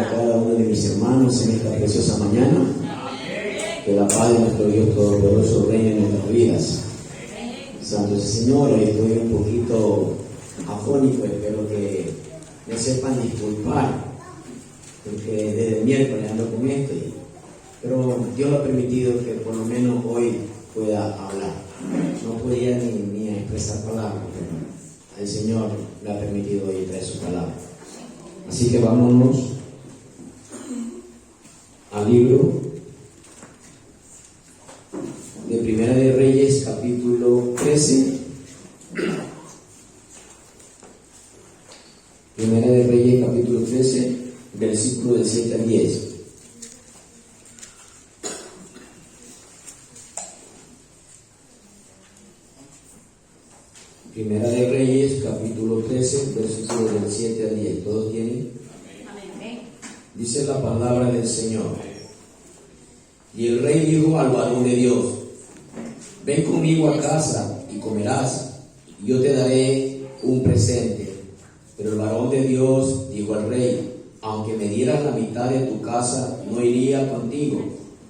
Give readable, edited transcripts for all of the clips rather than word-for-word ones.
a cada uno de mis hermanos en esta preciosa mañana. Que la paz de nuestro Dios Todopoderoso reine en nuestras vidas. Santo es el Señor, hoy estoy un poquito afónico, espero que me sepan disculpar, porque desde el miércoles ando con esto, pero Dios lo ha permitido que por lo menos hoy pueda hablar. No podía ni expresar palabras, pero el Señor le ha permitido hoy traer su palabra. Así que vámonos al libro de Primera de Reyes, capítulo 13. Primera de Reyes, capítulo 13, versículo del 7 al 10. Primera de Reyes, capítulo 13, versículo del 7 al 10. ¿Todos tienen? Amén. Dice la palabra del Señor. Y el rey dijo al varón de Dios: ven conmigo a casa y comerás, y yo te daré un presente. Pero el varón de Dios dijo al rey: aunque me dieras la mitad de tu casa, no iría contigo,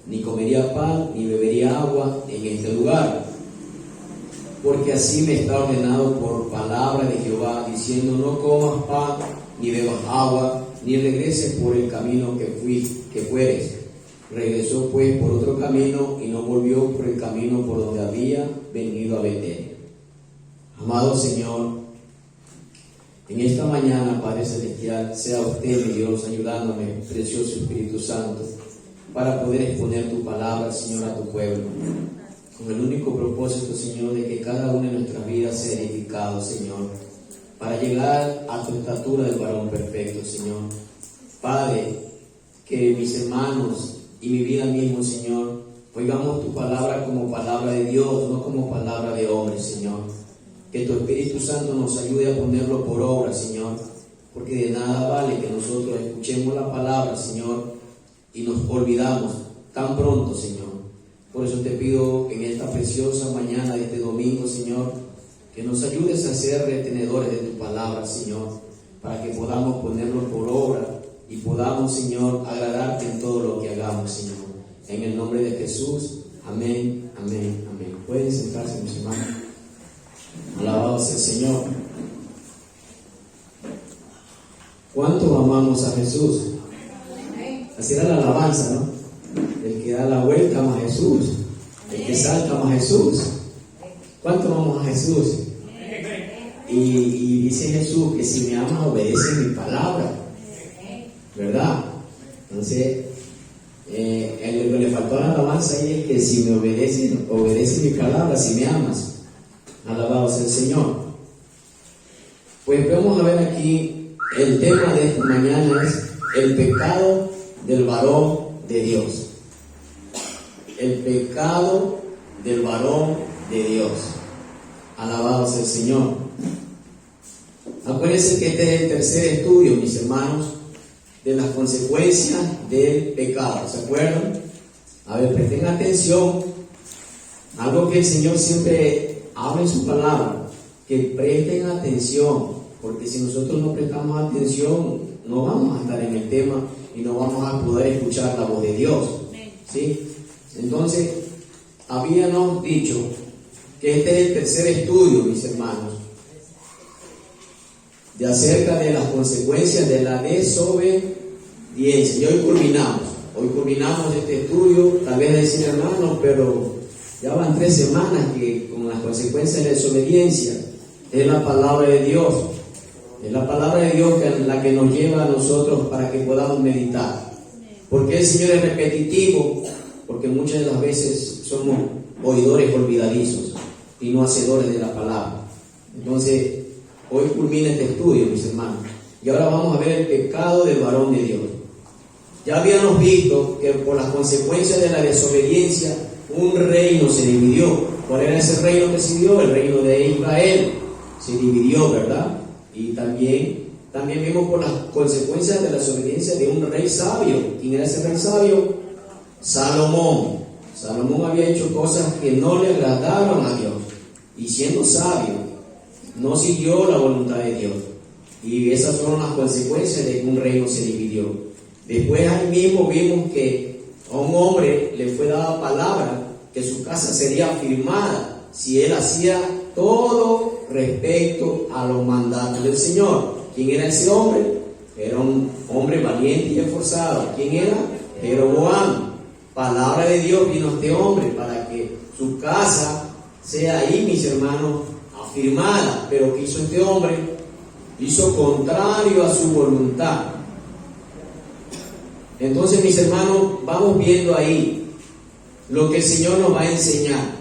ni comería pan, ni bebería agua en este lugar. Porque así me está ordenado por palabra de Jehová, diciendo: no comas pan, ni bebas agua, ni regreses por el camino que fueres. Regresó pues por otro camino, y no volvió por el camino por donde había venido a Betel. Amado Señor, en esta mañana, Padre Celestial, sea usted, mi Dios, ayudándome, precioso Espíritu Santo, para poder exponer tu palabra, Señor, a tu pueblo, con el único propósito, Señor, de que cada una de nuestras vidas sea edificado, Señor, para llegar a tu estatura del varón perfecto, Señor. Padre, que mis hermanos y mi vida mismo, Señor, oigamos tu palabra como palabra de Dios, no como palabra de hombre, Señor. Que tu Espíritu Santo nos ayude a ponerlo por obra, Señor, porque de nada vale que nosotros escuchemos la palabra, Señor, y nos olvidamos tan pronto, Señor. Por eso te pido en esta preciosa mañana de este domingo, Señor, que nos ayudes a ser retenedores de tu palabra, Señor, para que podamos ponerlo por obra y podamos, Señor, agradarte en todo lo que hagamos, Señor. En el nombre de Jesús, amén, amén, amén. Pueden sentarse, mis hermanos. Alabado sea el Señor. ¿Cuánto amamos a Jesús? Así era la alabanza, ¿no? El que da la vuelta ama a Jesús, el que salta ama a Jesús. ¿Cuánto amamos a Jesús? Y dice Jesús que si me amas, obedece mi palabra, ¿verdad? Entonces, lo que le faltó a la alabanza ahí es que si me obedece mi palabra, si me amas. Alabado sea el Señor. Pues vamos a ver aquí, el tema de esta mañana es el pecado del varón de Dios. El pecado del varón de Dios. Alabado sea el Señor. Acuérdense que este es el tercer estudio, mis hermanos, de las consecuencias del pecado. ¿Se acuerdan? A ver, presten atención. Algo que el Señor siempre habla en su palabra, que presten atención, porque si nosotros no prestamos atención, no vamos a estar en el tema y no vamos a poder escuchar la voz de Dios. ¿Sí? Entonces, habíamos dicho que este es el tercer estudio, mis hermanos, de acerca de las consecuencias de la desobediencia. Y hoy culminamos este estudio. Tal vez decir, hermanos, pero ya van 3 semanas que con las consecuencias de la desobediencia. Es la palabra de Dios. Es la palabra de Dios la que nos lleva a nosotros para que podamos meditar. Porque el Señor es repetitivo, porque muchas de las veces somos oidores olvidadizos y no hacedores de la palabra. Entonces, hoy culmina este estudio, mis hermanos. Y ahora vamos a ver el pecado del varón de Dios. Ya habíamos visto que por las consecuencias de la desobediencia, un reino se dividió. ¿Cuál era ese reino que se dividió? El reino de Israel. Se dividió, ¿verdad? Y también vimos por las consecuencias de la desobediencia de un rey sabio. ¿Quién era ese rey sabio? Salomón. Salomón había hecho cosas que no le agradaron a Dios. Y siendo sabio, no siguió la voluntad de Dios. Y esas fueron las consecuencias de que un reino se dividió. Después ahí mismo vimos que a un hombre le fue dada palabra que su casa sería firmada si él hacía todo respecto a los mandatos del Señor. ¿Quién era ese hombre? Era un hombre valiente y esforzado. ¿Quién era? Jeroboam. Palabra de Dios vino a este hombre para que su casa sea ahí, mis hermanos, afirmada. Pero ¿qué hizo este hombre? Hizo contrario a su voluntad. Entonces, mis hermanos, vamos viendo ahí lo que el Señor nos va a enseñar.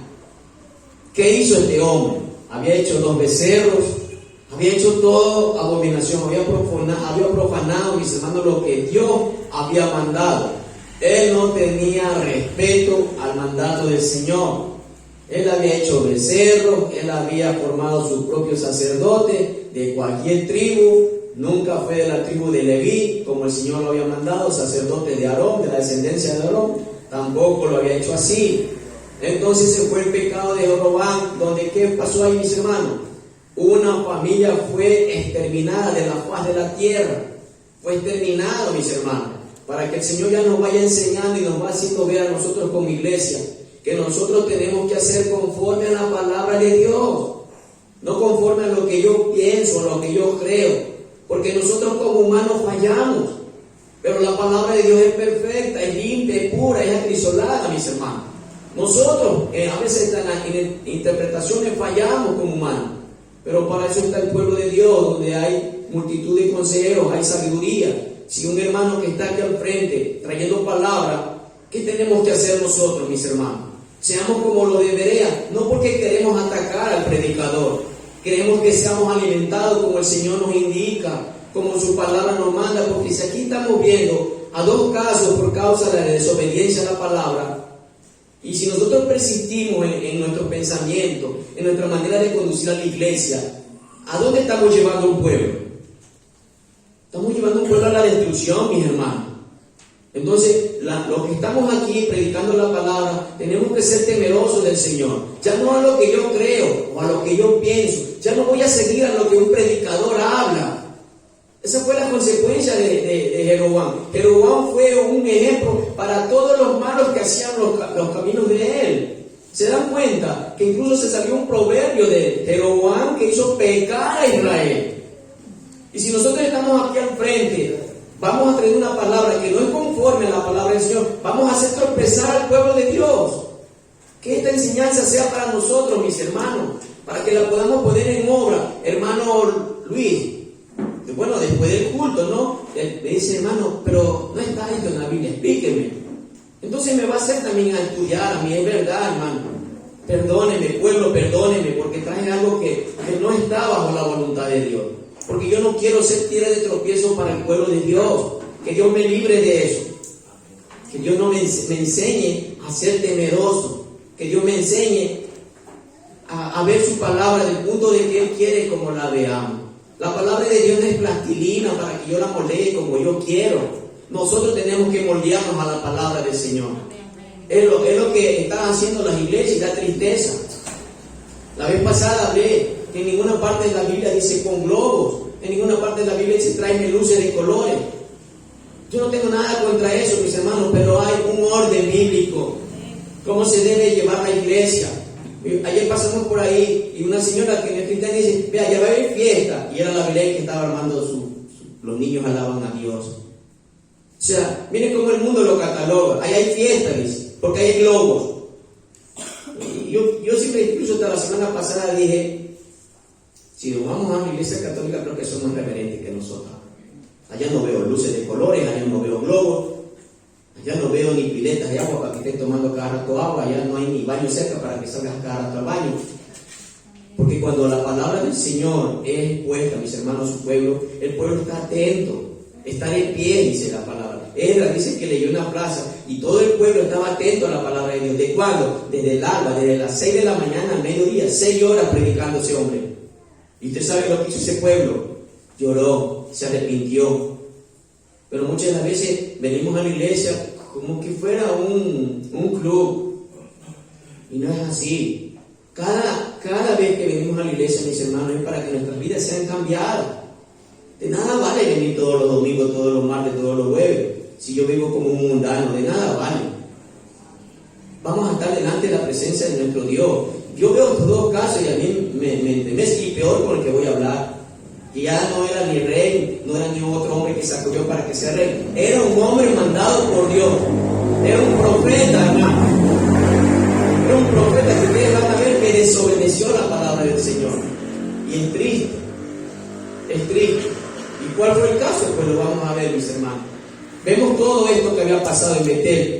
¿Qué hizo este hombre? Había hecho 2 becerros, había hecho todo abominación, había profanado, mis hermanos, lo que Dios había mandado. Él no tenía respeto al mandato del Señor. Él había hecho becerros, él había formado su propio sacerdote de cualquier tribu. Nunca fue de la tribu de Leví, como el Señor lo había mandado, sacerdote de Aarón, de la descendencia de Aarón. Tampoco lo había hecho así. Entonces se fue el pecado de Jeroboam, donde ¿qué pasó ahí, mis hermanos? Una familia fue exterminada de la faz de la tierra. Fue exterminado, mis hermanos, para que el Señor ya nos vaya enseñando y nos va haciendo ver a nosotros como iglesia que nosotros tenemos que hacer conforme a la palabra de Dios, no conforme a lo que yo pienso, a lo que yo creo, porque nosotros como humanos fallamos, pero la palabra de Dios es perfecta, es limpia, es pura, es acrisolada, mis hermanos. Nosotros a veces en las interpretaciones fallamos como humanos, pero para eso está el pueblo de Dios, donde hay multitud de consejeros, hay sabiduría. Si un hermano que está aquí al frente trayendo palabra, ¿qué tenemos que hacer nosotros, mis hermanos? Seamos como lo de Berea, no porque queremos atacar al predicador, queremos que seamos alimentados como el Señor nos indica, como su palabra nos manda, porque si aquí estamos viendo a 2 casos por causa de la desobediencia a la palabra, y si nosotros persistimos en nuestro pensamiento, en nuestra manera de conducir a la iglesia, ¿a dónde estamos llevando un pueblo? Estamos llevando un pueblo a la destrucción, mis hermanos. Entonces, los que estamos aquí predicando la palabra, tenemos que ser temerosos del Señor. Ya no a lo que yo creo o a lo que yo pienso. Ya no voy a seguir a lo que un predicador habla. Esa fue la consecuencia de Jeroboam. Jeroboam fue un ejemplo para todos los malos que hacían los caminos de él. ¿Se dan cuenta? Que incluso se salió un proverbio de Jeroboam que hizo pecar a Israel. Y si nosotros estamos aquí al frente, vamos a traer una palabra que no es conforme a la palabra del Señor, vamos a hacer tropezar al pueblo de Dios. Que esta enseñanza sea para nosotros, mis hermanos, para que la podamos poner en obra. Hermano Luis, bueno, después del culto, ¿no? Me dice, hermano, pero no está esto en la Biblia, explíqueme. Entonces me va a hacer también a estudiar, a mí es verdad, hermano. Perdóneme, pueblo, perdóneme, porque traje algo que no está bajo la voluntad de Dios. Porque yo no quiero ser tierra de tropiezo para el pueblo de Dios. Que Dios me libre de eso. Que Dios no me enseñe a ser temeroso. Que Dios me enseñe a ver su palabra del punto de que Él quiere como la veamos. La palabra de Dios no es plastilina para que yo la moldee como yo quiero. Nosotros tenemos que moldearnos a la palabra del Señor. Es lo que están haciendo las iglesias y da tristeza. La vez pasada hablé que en ninguna parte de la Biblia dice con globos, en ninguna parte de la Biblia dice tráeme luces de colores. Yo no tengo nada contra eso, mis hermanos, pero hay un orden bíblico, cómo se debe llevar la iglesia. Ayer pasamos por ahí y una señora que no es cristiana dice, vea, ya va a haber fiesta, y era la Belén que estaba armando los niños alaban a Dios. O sea, miren cómo el mundo lo cataloga. Ahí hay fiesta, dice, porque hay globos. Y yo siempre, incluso hasta la semana pasada dije, si nos vamos a una iglesia católica, creo que son más reverentes que nosotros. Allá no veo luces de colores, allá no veo globos, allá no veo ni piletas de agua para que estén tomando cada rato agua, allá no hay ni baño cerca para que salgas cada rato al baño. Porque cuando la palabra del Señor es expuesta, mis hermanos, su pueblo, el pueblo está atento, está de pie, dice la palabra. Esdras dice que leyó una plaza y todo el pueblo estaba atento a la palabra de Dios. ¿De cuándo? Desde el alba, desde las 6 de la mañana al mediodía, 6 horas predicando ese hombre. Y usted sabe lo que hizo ese pueblo. Lloró, se arrepintió. Pero muchas de las veces venimos a la iglesia como que fuera un club. Y no es así. Cada vez que venimos a la iglesia, mis hermanos, es para que nuestras vidas sean cambiadas. De nada vale venir todos los domingos, todos los martes, todos los jueves. si yo vivo como un mundano, de nada vale. Vamos a estar delante de la presencia de nuestro Dios. Yo veo estos dos casos y a mí me entremece, y peor con el que voy a hablar. Que ya no era ni rey, no era ni otro hombre que se acogió para que sea rey. Era un hombre mandado por Dios. Era un profeta, hermano. Era un profeta que ustedes van a ver que desobedeció la palabra del Señor. Y es triste. Es triste. ¿Y cuál fue el caso? Pues lo vamos a ver, mis hermanos. Vemos todo esto que había pasado en Betel.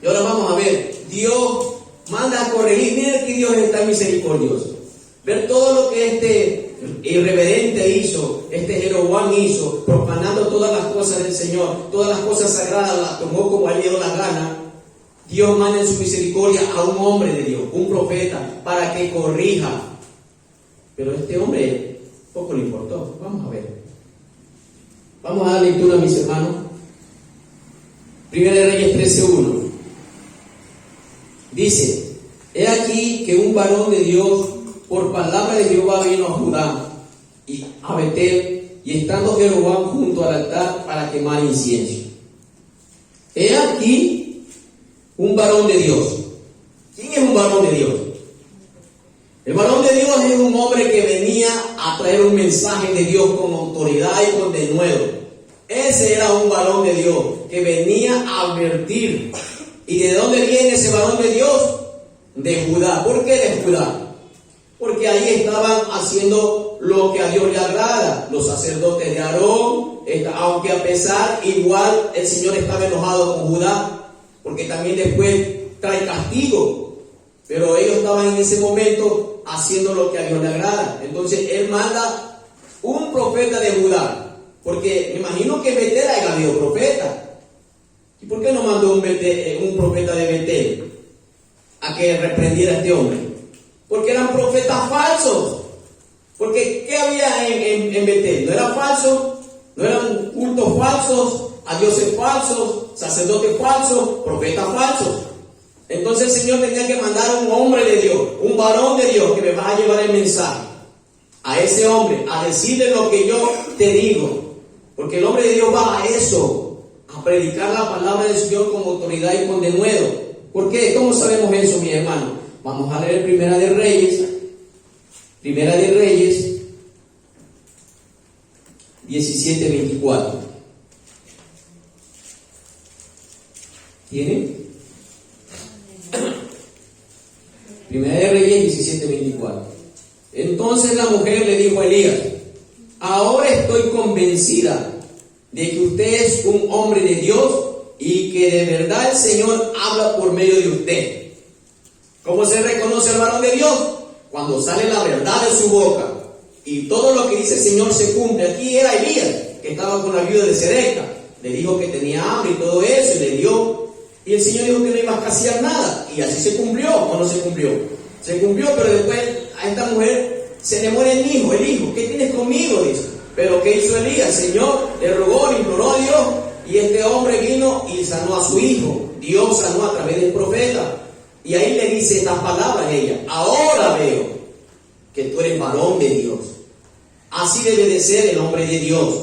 Y ahora vamos a ver. Dios manda a corregir. Miren que Dios está misericordioso. Ver todo lo que este irreverente hizo, este Jeroboam hizo, profanando todas las cosas del Señor, todas las cosas sagradas las tomó como a él le dio la gana. Dios manda en su misericordia a un hombre de Dios, un profeta, para que corrija. Pero a este hombre poco le importó. Vamos a ver. Vamos a dar lectura, mis hermanos. Primera de Reyes 13:1. Dice: he aquí que un varón de Dios por palabra de Jehová vino a Judá y a Betel, y estando Jeroboam junto al altar para quemar incienso. He aquí un varón de Dios. ¿Quién es un varón de Dios? El varón de Dios es un hombre que venía a traer un mensaje de Dios con autoridad y con denuedo. Ese era un varón de Dios que venía a advertir. ¿Y de dónde viene ese varón de Dios? De Judá. ¿Por qué de Judá? Porque ahí estaban haciendo lo que a Dios le agrada. Los sacerdotes de Aarón, aunque a pesar, igual el Señor estaba enojado con Judá, porque también después trae castigo. Pero ellos estaban en ese momento haciendo lo que a Dios le agrada. Entonces Él manda un profeta de Judá, porque me imagino que Betel haya habido profeta. ¿Y por qué no mandó un profeta de Betel a que reprendiera a este hombre? Porque eran profetas falsos. Porque ¿qué había en Betel? ¿No era falso? ¿No eran cultos falsos? ¿A dioses falsos? ¿Sacerdotes falsos? ¿Profetas falsos? Entonces el Señor tenía que mandar un hombre de Dios, un varón de Dios que me va a llevar el mensaje a ese hombre, a decirle lo que yo te digo. Porque el hombre de Dios va a eso, a predicar la palabra del Señor con autoridad y con denuedo. ¿Por qué? ¿Cómo sabemos eso, mi hermano? Vamos a leer Primera de Reyes 17:24. ¿Tiene? Primera de Reyes 17:24. Entonces la mujer le dijo a Elías: ahora estoy convencida de que usted es un hombre de Dios y que de verdad el Señor habla por medio de usted. ¿Cómo se reconoce el varón de Dios? Cuando sale la verdad de su boca y todo lo que dice el Señor se cumple. Aquí era Elías, que estaba con la viuda de Serepta. Le dijo que tenía hambre y todo eso, y le dio. Y el Señor dijo que no iba a escasear nada. Y así se cumplió, ¿o no se cumplió? Se cumplió, pero después a esta mujer se le muere el hijo. ¿Qué tienes conmigo? Dice. Pero ¿qué hizo Elías? El Señor le rogó, le imploró a Dios, y este hombre vino y sanó a su hijo. Dios sanó a través del profeta. Y ahí le dice estas palabras a ella: ahora veo que tú eres varón de Dios. Así debe de ser el hombre de Dios,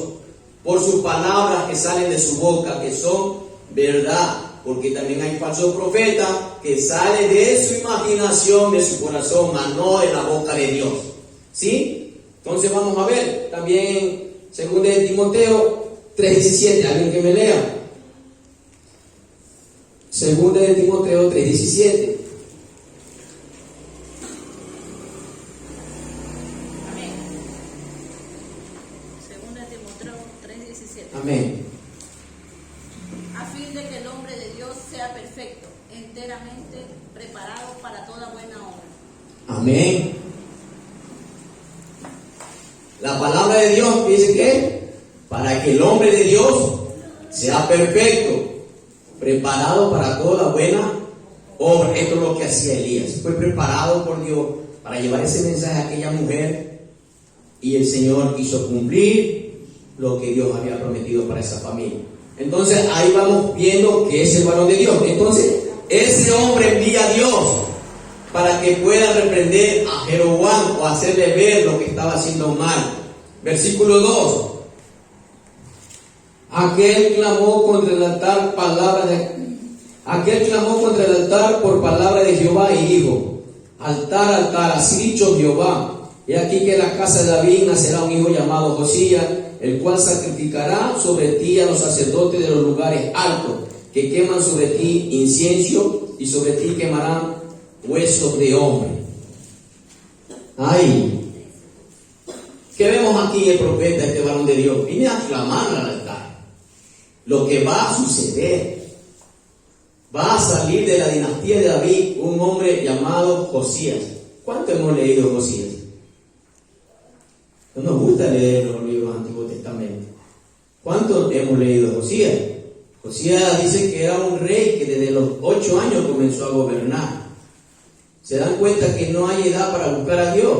por sus palabras que salen de su boca, que son verdad. Porque también hay falsos profetas que salen de su imaginación, de su corazón, mas no de la boca de Dios. ¿Sí? Entonces vamos a ver también 2 de Timoteo 3:17. ¿Alguien que me lea? 2 de Timoteo 3:17. Amén. 2 de Timoteo 3:17. Amén. A fin de que el hombre de Dios sea perfecto, enteramente preparado para toda buena obra. Amén. La palabra de Dios dice que para que el hombre de Dios sea perfecto, preparado para toda buena obra. Esto es lo que hacía Elías. Fue preparado por Dios para llevar ese mensaje a aquella mujer, y el Señor hizo cumplir lo que Dios había prometido para esa familia. Entonces ahí vamos viendo que es el varón de Dios. Entonces ese hombre envía a Dios para que pueda reprender a Jeroboam o hacerle ver lo que estaba haciendo mal. Versículo 2. Aquel clamó contra el altar por palabra de Jehová y dijo: altar, altar, así dicho Jehová, he aquí que en la casa de David nacerá un hijo llamado Josías, el cual sacrificará sobre ti a los sacerdotes de los lugares altos, que queman sobre ti incienso, y sobre ti quemarán huesos de hombre. Ay, ¿qué vemos aquí el profeta, este varón de Dios? Viene a clamar al altar lo que va a suceder. Va a salir de la dinastía de David un hombre llamado Josías. ¿Cuánto hemos leído Josías? No nos gusta leer los libros del Antiguo Testamento. ¿Cuánto hemos leído Josías? Josías dice que era un rey que desde los 8 años comenzó a gobernar. Se dan cuenta que no hay edad para buscar a Dios.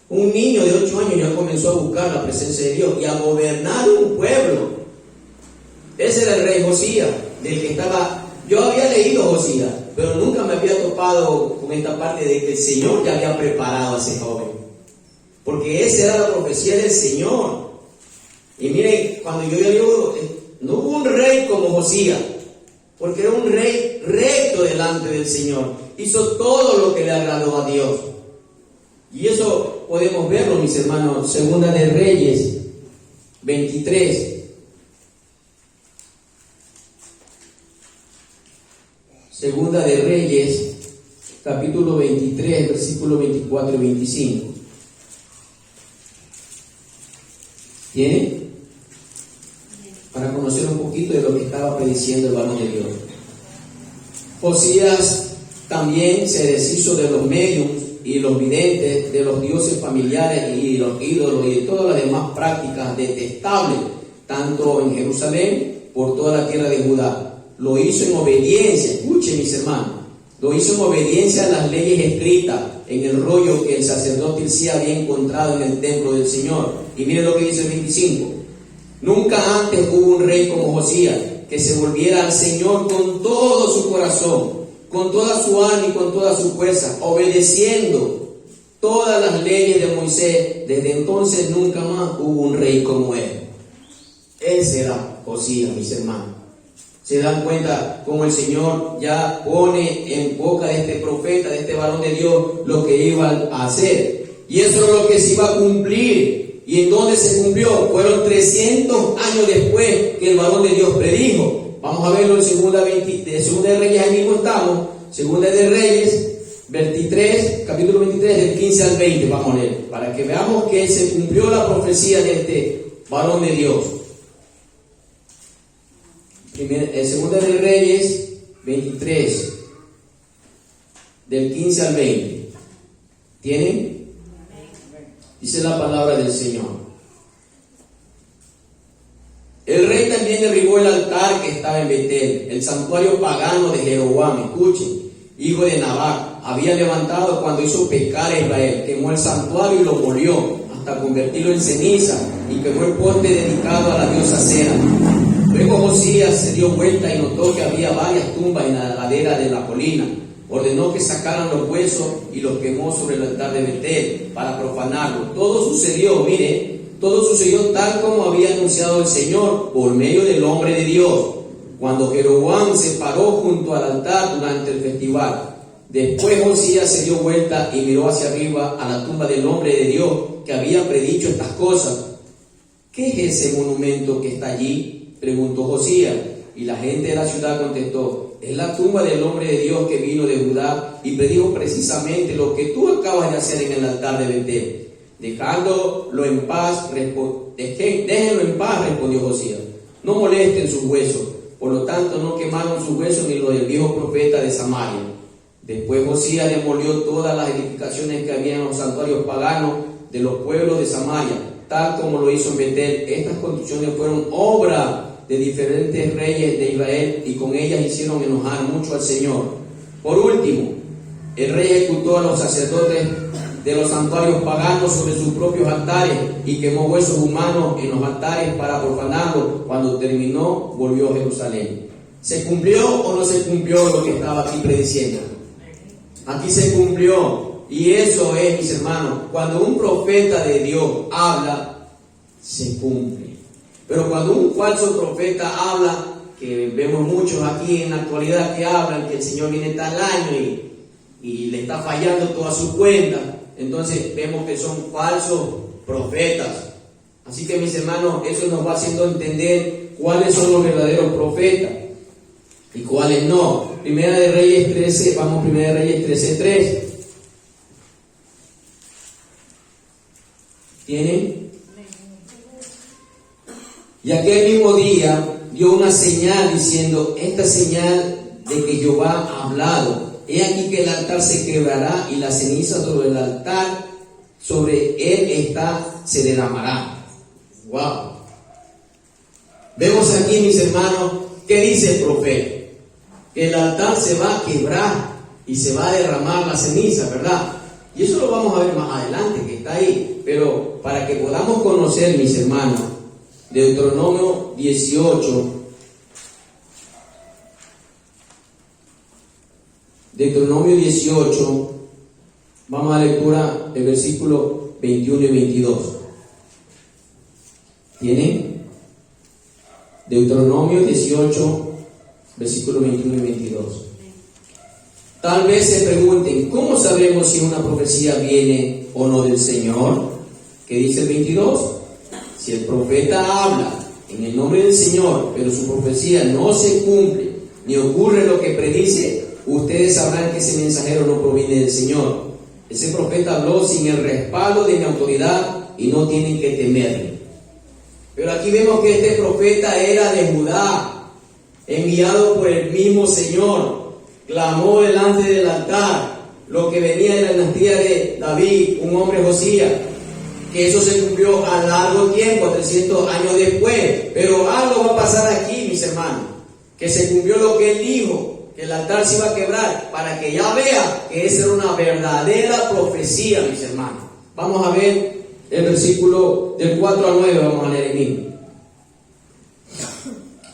Un niño de 8 años ya comenzó a buscar la presencia de Dios y a gobernar un pueblo. Ese era el rey Josías, del que estaba. Yo había leído Josías, pero nunca me había topado con esta parte de que el Señor ya había preparado a ese joven. Porque esa era la profecía del Señor. Y miren, cuando yo digo, no hubo un rey como Josías, porque era un rey recto delante del Señor. Hizo todo lo que le agradó a Dios. Y eso podemos verlo, mis hermanos, Segunda de Reyes 23. Segunda de Reyes, capítulo 23, versículo 24 y 25. ¿Tiene? Para conocer un poquito de lo que estaba prediciendo el varón de Dios. Josías también se deshizo de los medios y los videntes, de los dioses familiares y los ídolos y de todas las demás prácticas detestables, tanto en Jerusalén por toda la tierra de Judá. Lo hizo en obediencia, escuchen mis hermanos, lo hizo en obediencia a las leyes escritas en el rollo que el sacerdote Hilcías había encontrado en el templo del Señor. Y miren lo que dice el 25. Nunca antes hubo un rey como Josías, que se volviera al Señor con todo su corazón, con toda su alma y con toda su fuerza, obedeciendo todas las leyes de Moisés. Desde entonces nunca más hubo un rey como él. Ese era Josías, mis hermanos. Se dan cuenta cómo el Señor ya pone en boca de este profeta, de este varón de Dios, lo que iba a hacer. Y eso es lo que se iba a cumplir. ¿Y en dónde se cumplió? Fueron 300 años después que el varón de Dios predijo. Vamos a verlo en Segunda de Reyes, ahí mismo estamos. Segunda de Reyes, 23, capítulo 23, del 15 al 20. Vamos a leer, para que veamos que se cumplió la profecía de este varón de Dios. Segunda de Reyes 23, del 15 al 20. ¿Tienen? Dice la palabra del Señor. El rey también derribó el altar que estaba en Betel, el santuario pagano de Jeroboam, escuchen, hijo de Nabat, había levantado cuando hizo pecar a Israel. Quemó el santuario y lo molió hasta convertirlo en ceniza, y quemó el poste dedicado a la diosa Cera. Luego Josías se dio vuelta y notó que había varias tumbas en la ladera de la colina. Ordenó que sacaran los huesos y los quemó sobre el altar de Betel para profanarlo. Todo sucedió tal como había anunciado el Señor por medio del hombre de Dios, cuando Jeroboam se paró junto al altar durante el festival. Después Josías se dio vuelta y miró hacia arriba a la tumba del hombre de Dios que había predicho estas cosas. ¿Qué es ese monumento que está allí?, preguntó Josías, y la gente de la ciudad contestó: es la tumba del hombre de Dios que vino de Judá y predijo precisamente lo que tú acabas de hacer en el altar de Betel. Déjenlo en paz, respondió Josías. No molesten sus huesos. Por lo tanto, no quemaron sus huesos ni los del viejo profeta de Samaria. Después Josías demolió todas las edificaciones que había en los santuarios paganos de los pueblos de Samaria, tal como lo hizo en Betel. Estas construcciones fueron obra de diferentes reyes de Israel, y con ellas hicieron enojar mucho al Señor. Por último, el rey ejecutó a los sacerdotes de los santuarios paganos sobre sus propios altares y quemó huesos humanos en los altares para profanarlos. Cuando terminó, volvió a Jerusalén. ¿Se cumplió o no se cumplió lo que estaba aquí prediciendo? Aquí se cumplió. Y eso es, mis hermanos, cuando un profeta de Dios habla, se cumple. Pero cuando un falso profeta habla, que vemos muchos aquí en la actualidad que hablan que el Señor viene tal año y le está fallando toda su cuenta, entonces vemos que son falsos profetas. Así que mis hermanos, eso nos va haciendo entender cuáles son los verdaderos profetas y cuáles no. Primera de Reyes 13, vamos, Primera de Reyes 13:3. ¿Tienen? Y aquel mismo día dio una señal diciendo: esta señal de que Jehová ha hablado, he aquí que el altar se quebrará y la ceniza sobre el altar, sobre él se derramará. Wow. Vemos aquí, mis hermanos, ¿qué dice el profeta? Que el altar se va a quebrar y se va a derramar la ceniza, ¿verdad? Y eso lo vamos a ver más adelante, que está ahí. Pero para que podamos conocer, mis hermanos, Deuteronomio 18, vamos a lectura del versículo 21 y 22. ¿Tienen? Deuteronomio 18, versículo 21 y 22. Tal vez se pregunten: ¿cómo sabremos si una profecía viene o no del Señor? ¿Qué dice el 22? Si el profeta habla en el nombre del Señor, pero su profecía no se cumple, ni ocurre lo que predice, ustedes sabrán que ese mensajero no proviene del Señor. Ese profeta habló sin el respaldo de mi autoridad y no tienen que temerle. Pero aquí vemos que este profeta era de Judá, enviado por el mismo Señor. Clamó delante del altar lo que venía de la dinastía de David, un hombre Josías, que eso se cumplió a largo tiempo, 300 años después. Pero algo va a pasar aquí, mis hermanos, que se cumplió lo que él dijo, que el altar se iba a quebrar, para que ya vea que esa era una verdadera profecía, mis hermanos. Vamos a ver el versículo del 4 al 9, vamos a leer el mismo.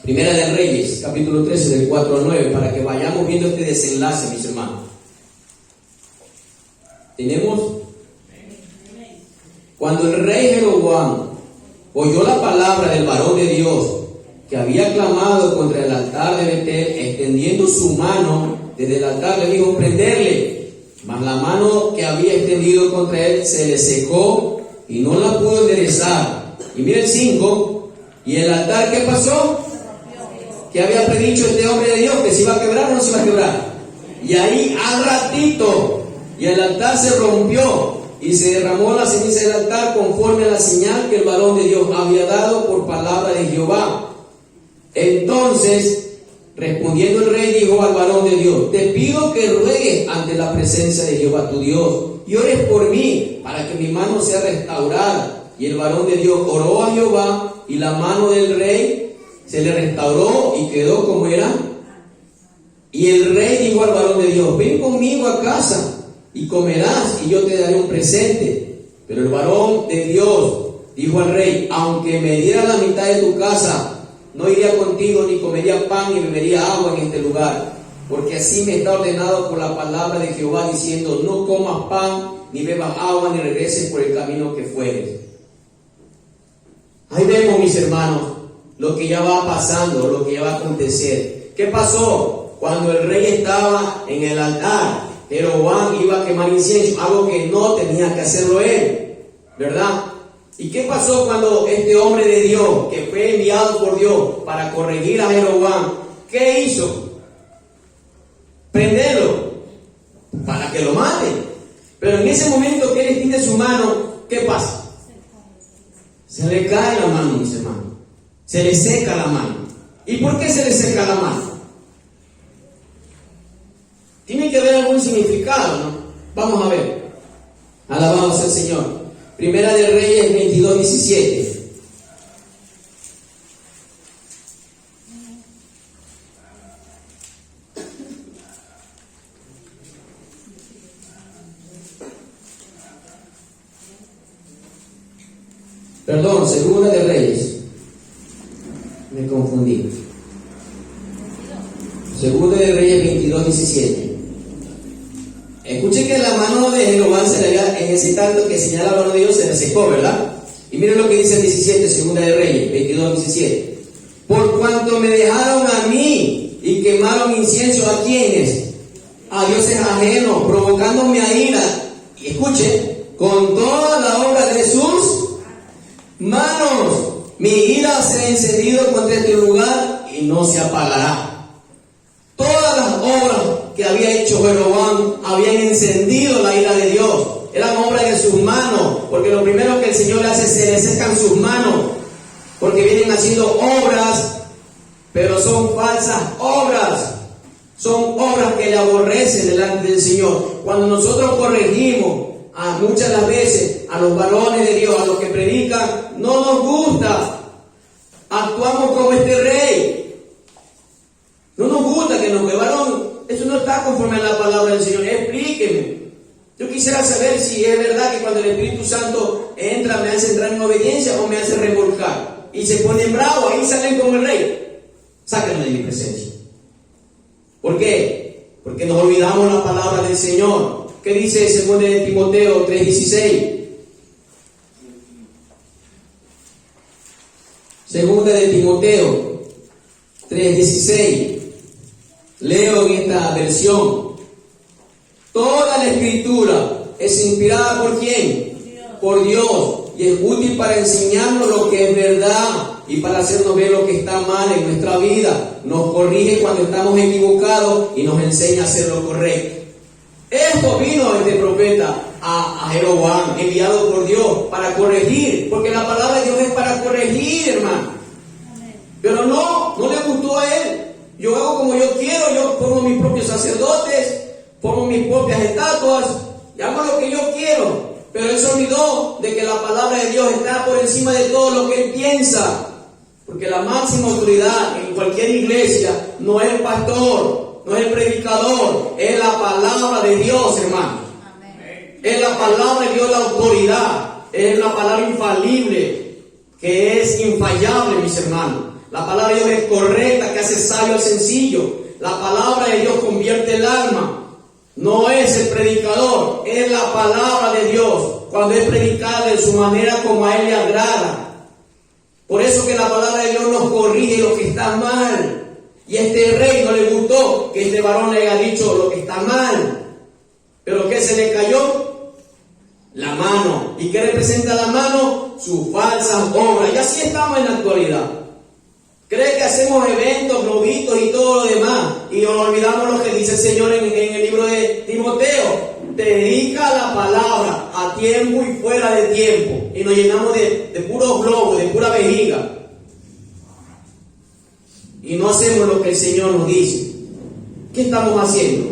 Primera de Reyes, capítulo 13, del 4 al 9, para que vayamos viendo este desenlace, mis hermanos. ¿Tenemos? Cuando el rey Jeroboam oyó la palabra del varón de Dios, que había clamado contra el altar de Betel, extendiendo su mano desde el altar, le dijo prenderle. Mas la mano que había extendido contra él se le secó y no la pudo enderezar. Y mira el 5, y el altar, ¿qué pasó? ¿Qué había predicho este hombre de Dios? ¿Que se iba a quebrar o no se iba a quebrar? Y ahí al ratito, y el altar se rompió y se derramó la ceniza del altar conforme a la señal que el varón de Dios había dado por palabra de Jehová. Entonces, respondiendo el rey, dijo al varón de Dios: te pido que ruegues ante la presencia de Jehová tu Dios y ores por mí para que mi mano sea restaurada. Y el varón de Dios oró a Jehová, y la mano del rey se le restauró y quedó como era. Y el rey dijo al varón de Dios: ven conmigo a casa y comerás, y yo te daré un presente. Pero el varón de Dios dijo al rey: aunque me diera la mitad de tu casa, no iría contigo, ni comería pan, ni bebería agua en este lugar, porque así me está ordenado por la palabra de Jehová, diciendo: no comas pan, ni bebas agua, ni regreses por el camino que fueres. Ahí vemos, mis hermanos, lo que ya va pasando, lo que ya va a acontecer. ¿Qué pasó? Cuando el rey estaba en el altar, Jeroboam iba a quemar incienso, algo que no tenía que hacerlo él, ¿verdad? ¿Y qué pasó cuando este hombre de Dios, que fue enviado por Dios para corregir a Jeroboam, qué hizo? Prenderlo para que lo maten. Pero en ese momento que él extiende su mano, ¿qué pasa? Se le cae la mano, mis hermanos. Se le seca la mano. ¿Y por qué se le seca la mano? Tiene que haber algún significado, ¿no? Vamos a ver. Alabado sea el Señor. Primera de Reyes 22:17. Perdón, Segunda de Reyes. Me confundí. Segunda de Reyes 22:17. Escuchen que la mano de Jeroboam se le había, en ese tanto que señala la mano de Dios, se le secó, ¿verdad? Y miren lo que dice el 17, Segunda de Reyes, 22-17. Por cuanto me dejaron a mí y quemaron incienso, ¿a quiénes? A dioses ajenos, provocándome a ira. Y escuchen, con toda la obra de sus manos. Mi ira se ha encendido contra este lugar y no se apagará. Todas las obras que había hecho Jeroboam habían encendido la ira de Dios. Eran obras de sus manos, porque lo primero que el Señor le hace, se le secan sus manos, porque vienen haciendo obras, pero son falsas obras. Son obras que le aborrecen delante del Señor. Cuando nosotros corregimos muchas de las veces a los varones de Dios, a los que predican, no nos gusta. Actuamos como este rey. No nos gusta que nos varón, eso no está conforme a la palabra del Señor. Explíqueme. Yo quisiera saber si es verdad que cuando el Espíritu Santo entra, me hace entrar en obediencia o me hace revolcar. Y se ponen bravos, ahí salen como el rey. Sáquenme de mi presencia. ¿Por qué? Porque nos olvidamos la palabra del Señor. ¿Qué dice 2 de Timoteo 3:16? Segunda de Timoteo 3:16. Leo en esta versión. Toda la escritura es inspirada ¿por quién? Por Dios. Y es útil para enseñarnos lo que es verdad y para hacernos ver lo que está mal en nuestra vida. Nos corrige cuando estamos equivocados y nos enseña a hacer lo correcto. Esto vino este profeta a Jeroboam, enviado por Dios para corregir, porque la palabra de Dios es para corregir, hermano. Pero no le gustó a él. Yo hago como yo quiero, yo pongo mis propios sacerdotes, pongo mis propias estatuas, y hago lo que yo quiero. Pero él se olvidó de que la palabra de Dios está por encima de todo lo que él piensa. Porque la máxima autoridad en cualquier iglesia no es el pastor, no es el predicador, es la palabra de Dios, hermano. Amén. Es la palabra de Dios la autoridad, es la palabra infalible, que es infallable, mis hermanos. La palabra de Dios es correcta, que hace sabio al sencillo. La palabra de Dios convierte el alma. No es el predicador, es la palabra de Dios, cuando es predicada de su manera como a él le agrada. Por eso que la palabra de Dios nos corrige lo que está mal. Y a este rey no le gustó que este varón le haya dicho lo que está mal. Pero ¿qué se le cayó? La mano. ¿Y qué representa la mano? Sus falsas obras. Y así estamos en la actualidad. Cree que hacemos eventos, globitos y todo lo demás, y nos olvidamos lo que dice el Señor en el libro de Timoteo. Dedica la palabra a tiempo y fuera de tiempo, y nos llenamos de puros globos, de pura vejiga, y no hacemos lo que el Señor nos dice. ¿Qué estamos haciendo?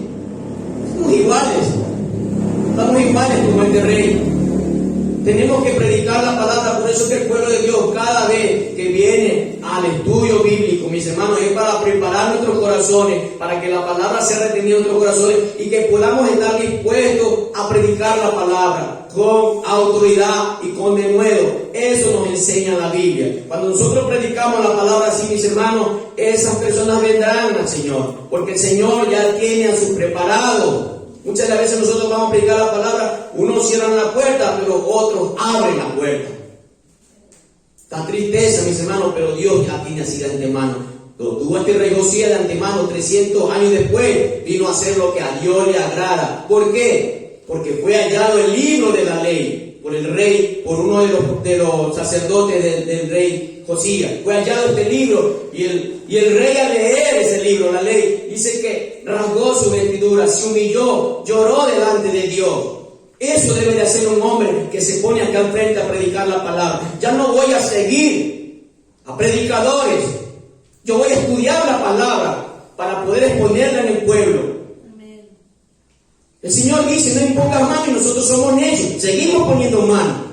Estamos iguales como este rey. Tenemos que predicar la palabra, por eso que el pueblo de Dios cada vez que viene al estudio bíblico, mis hermanos, es para preparar nuestros corazones, para que la palabra sea retenida en nuestros corazones y que podamos estar dispuestos a predicar la palabra con autoridad y con denuedo. Eso nos enseña la Biblia. Cuando nosotros predicamos la palabra así, mis hermanos, esas personas vendrán al Señor, porque el Señor ya tiene a sus preparados. Muchas de las veces nosotros vamos a predicar la palabra, unos cierran la puerta, pero otros abren la puerta. Da tristeza, mis hermanos, pero Dios ya tiene así de antemano. Lo tuvo este rey Josías de antemano, 300 años después, vino a hacer lo que a Dios le agrada. ¿Por qué? Porque fue hallado el libro de la ley por el rey, por uno de los sacerdotes del rey Josías. Fue hallado este libro y el rey al leer ese libro, la ley, dice que rasgó su vestidura, se humilló, lloró delante de Dios. Eso debe de hacer un hombre que se pone acá al frente a predicar la palabra. Ya no voy a seguir a predicadores, yo voy a estudiar la palabra para poder exponerla en el pueblo. Amén. El Señor dice, no impongas mano, y nosotros somos necios, seguimos poniendo mano.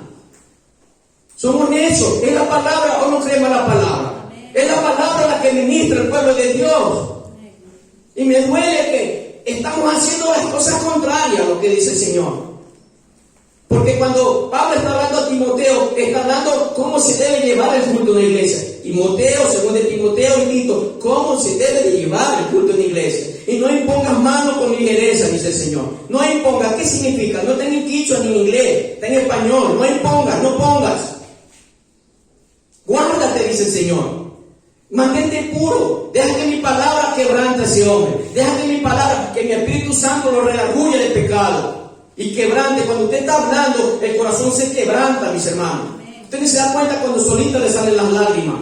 Somos necios, es la palabra o no creemos la palabra. Amén. Es la palabra la que ministra el pueblo de Dios. Amén. Y me duele que estamos haciendo las cosas contrarias a lo que dice el Señor. Porque cuando Pablo está hablando a Timoteo, está hablando cómo se debe llevar el culto en la iglesia. Timoteo, según de Timoteo y Tito, cómo se debe de llevar el culto en la iglesia. Y no impongas mano con ligereza, dice el Señor. No impongas, ¿qué significa? No está en quichua ni en inglés, está en español. No impongas, no pongas. Señor. Mantente puro. Deja que mi palabra quebrante a ese hombre. Deja que mi palabra, que mi Espíritu Santo lo redarguya del pecado. Y quebrante. Cuando usted está hablando, el corazón se quebranta, mis hermanos. Usted se da cuenta cuando solito le salen las lágrimas.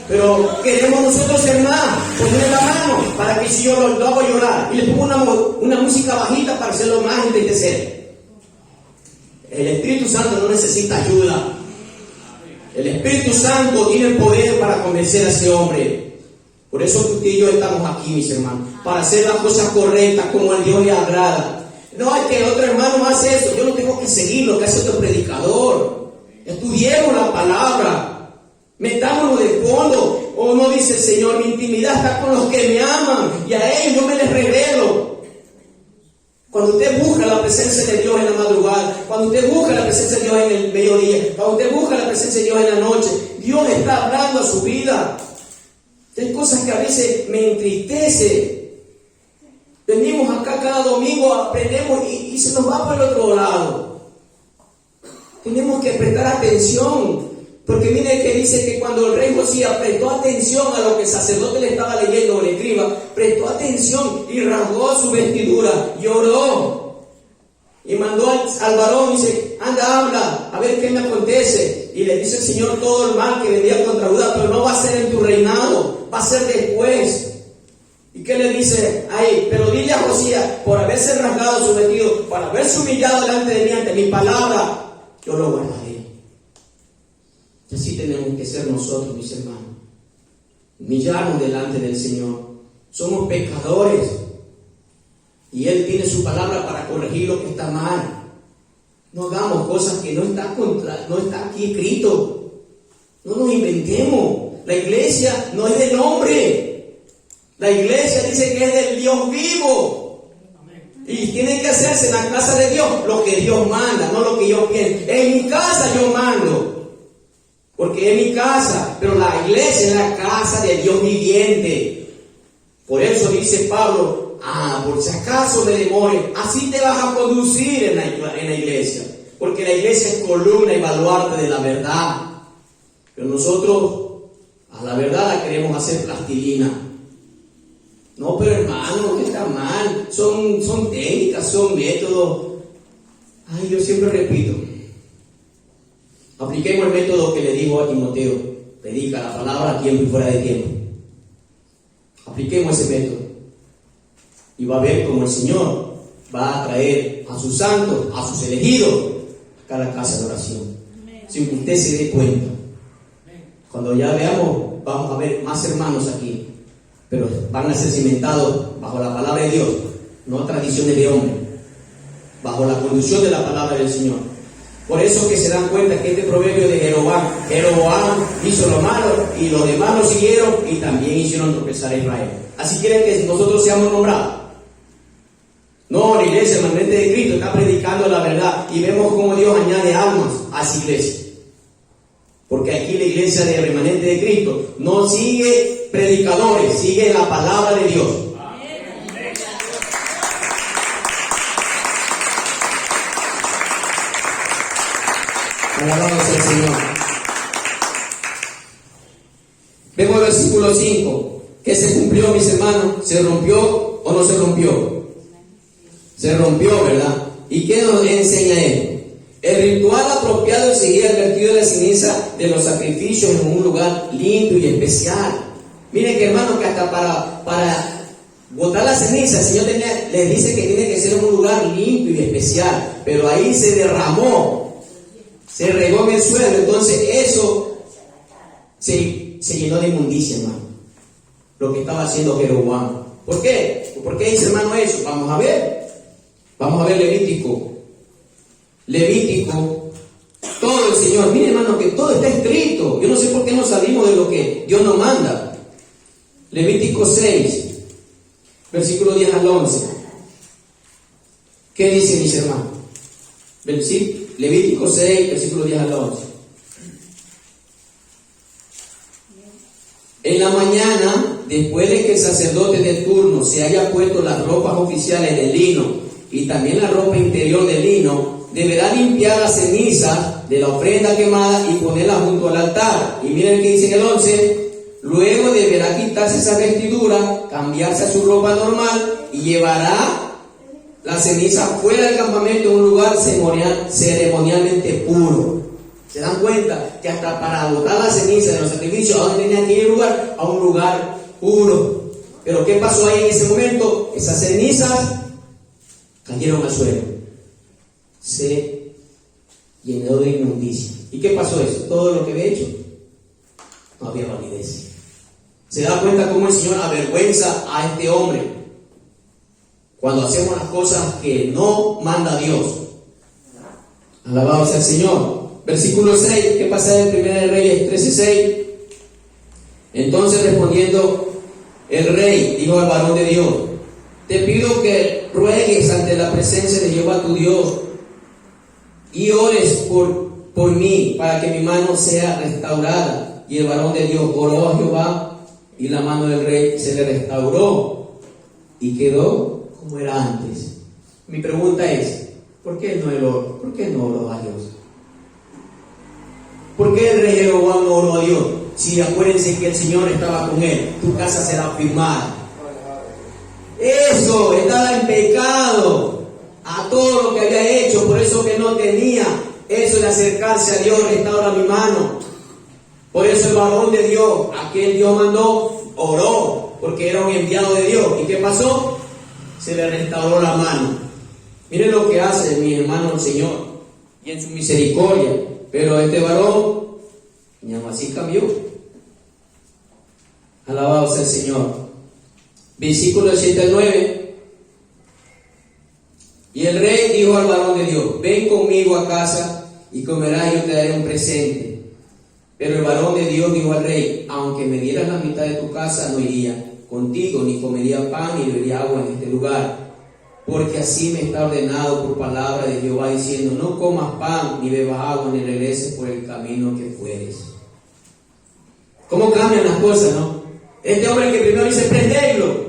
Pero queremos nosotros ser más. Ponerle la mano para que si yo lo hago llorar. Y le pongo una música bajita para hacerlo más entristecer. El Espíritu Santo no necesita ayuda. El Espíritu Santo tiene el poder para convencer a ese hombre. Por eso usted y yo estamos aquí, mis hermanos, para hacer las cosas correctas como a Dios le agrada. No es que otro hermano hace eso, yo no tengo que seguir lo que hace otro predicador. Estudiemos la palabra, metámonos de fondo. O no dice el Señor, mi intimidad está con los que me aman y a ellos yo me les revelo. Cuando usted busca la presencia de Dios en la madrugada, cuando usted busca la presencia de Dios en el mediodía, cuando usted busca la presencia de Dios en la noche, Dios está hablando a su vida. Hay cosas que a veces me entristece. Venimos acá cada domingo, aprendemos y se nos va por el otro lado. Tenemos que prestar atención. Porque mire que dice que cuando el rey Josías prestó atención a lo que el sacerdote le estaba leyendo o el escriba, prestó atención y rasgó su vestidura, lloró y mandó al varón, dice, anda, habla, a ver qué me acontece. Y le dice el Señor todo el mal que vendía contra Judá, pero no va a ser en tu reinado, va a ser después. ¿Y qué le dice ahí? Pero dile a Josías, por haberse rasgado su vestido, por haberse humillado delante de mí ante mi palabra, yo lo guardaré. Y así tenemos que ser nosotros, mis hermanos. Humillarnos delante del Señor. Somos pecadores. Y Él tiene su palabra para corregir lo que está mal. No hagamos cosas que no está aquí escrito. No nos inventemos. La iglesia no es del hombre. La iglesia dice que es del Dios vivo. Y tiene que hacerse en la casa de Dios lo que Dios manda, no lo que yo pienso. En mi casa yo mando. Porque es mi casa, pero la iglesia es la casa de Dios viviente. Por eso dice Pablo, por si acaso me demore, así te vas a conducir en la iglesia. Porque la iglesia es columna y baluarte de la verdad. Pero nosotros a la verdad la queremos hacer plastilina. No, pero hermano, está mal. Son técnicas, son métodos. Yo siempre repito. Apliquemos el método que le digo a Timoteo. Predica la palabra a tiempo y fuera de tiempo. Apliquemos ese método. Y va a ver cómo el Señor va a traer a sus santos, a sus elegidos, a la casa de oración. Sin que usted se dé cuenta. Cuando ya veamos, vamos a ver más hermanos aquí. Pero van a ser cimentados bajo la palabra de Dios, no tradiciones de hombre. Bajo la conducción de la palabra del Señor. Por eso que se dan cuenta que este proverbio de Jeroboam hizo lo malo y los demás lo siguieron y también hicieron tropezar a Israel. Así quieren que nosotros seamos nombrados. No, la iglesia, el remanente de Cristo está predicando la verdad y vemos cómo Dios añade almas a esa iglesia. Porque aquí la iglesia del remanente de Cristo no sigue predicadores, sigue la palabra de Dios. Alabado sea el Señor. Vemos el versículo 5. ¿Qué se cumplió, mis hermanos? ¿Se rompió o no se rompió? Se rompió, ¿verdad? ¿Y qué nos enseña él? El ritual apropiado seguía el vertido de la ceniza de los sacrificios en un lugar limpio y especial. Miren que hermanos, que hasta para botar la ceniza, el Señor les dice que tiene que ser en un lugar limpio y especial. Pero ahí se derramó. Se regó en el suelo, entonces eso se llenó de inmundicia, hermano. Lo que estaba haciendo Jeroboam. ¿Por qué? ¿Por qué dice, hermano, eso? Vamos a ver Levítico. Todo el Señor. Mire, hermano, que todo está escrito. Yo no sé por qué no salimos de lo que Dios nos manda. Levítico 6, versículo 10 al 11. ¿Qué dice, mis hermanos? Levítico 6, versículo 10 al 11. En la mañana, después de que el sacerdote de turno se haya puesto las ropas oficiales de lino y también la ropa interior de lino, deberá limpiar las cenizas de la ofrenda quemada y ponerla junto al altar. Y miren que dice en el 11, luego deberá quitarse esa vestidura, cambiarse a su ropa normal y llevará la ceniza fuera del campamento en un lugar ceremonialmente puro. ¿Se dan cuenta? Que hasta para botar la ceniza de los sacrificios, ¿a dónde tenía que ir el lugar? A un lugar puro. Pero ¿qué pasó ahí en ese momento? Esas cenizas cayeron al suelo. Se llenó de inmundicia. ¿Y qué pasó eso? Todo lo que había hecho no había validez. ¿Se da cuenta cómo el Señor avergüenza a este hombre cuando hacemos las cosas que no manda Dios? Alabado sea el Señor. Versículo 6, ¿qué pasa en 1 de Reyes 13:6? Entonces respondiendo el rey dijo al varón de Dios: te pido que ruegues ante la presencia de Jehová tu Dios y ores por mí para que mi mano sea restaurada. Y el varón de Dios oró a Jehová y la mano del rey se le restauró y quedó como era antes. Mi pregunta es, ¿por qué no oró a Dios? ¿Por qué el rey Jeroboam no oró a Dios? Si acuérdense que el Señor estaba con él, tu casa será firmada. Eso, estaba en pecado a todo lo que había hecho, por eso que no tenía eso de acercarse a Dios, restaura mi mano. Por eso el varón de Dios, a quien Dios mandó, oró, porque era un enviado de Dios. ¿Y qué pasó? Se le restauró la mano. Miren lo que hace mi hermano el Señor, y en su misericordia. Pero este varón, ni aun así cambió. Alabado sea el Señor. Versículo 89. Y el rey dijo al varón de Dios: ven conmigo a casa y comerás y yo te daré un presente. Pero el varón de Dios dijo al rey: aunque me dieras la mitad de tu casa, no iría contigo, ni comería pan, ni bebería agua en este lugar. Porque así me está ordenado por palabra de Jehová, diciendo: no comas pan, ni bebas agua, ni regreses por el camino que fueres. ¿Cómo cambian las cosas, no? Este hombre que primero dice: prendedlo,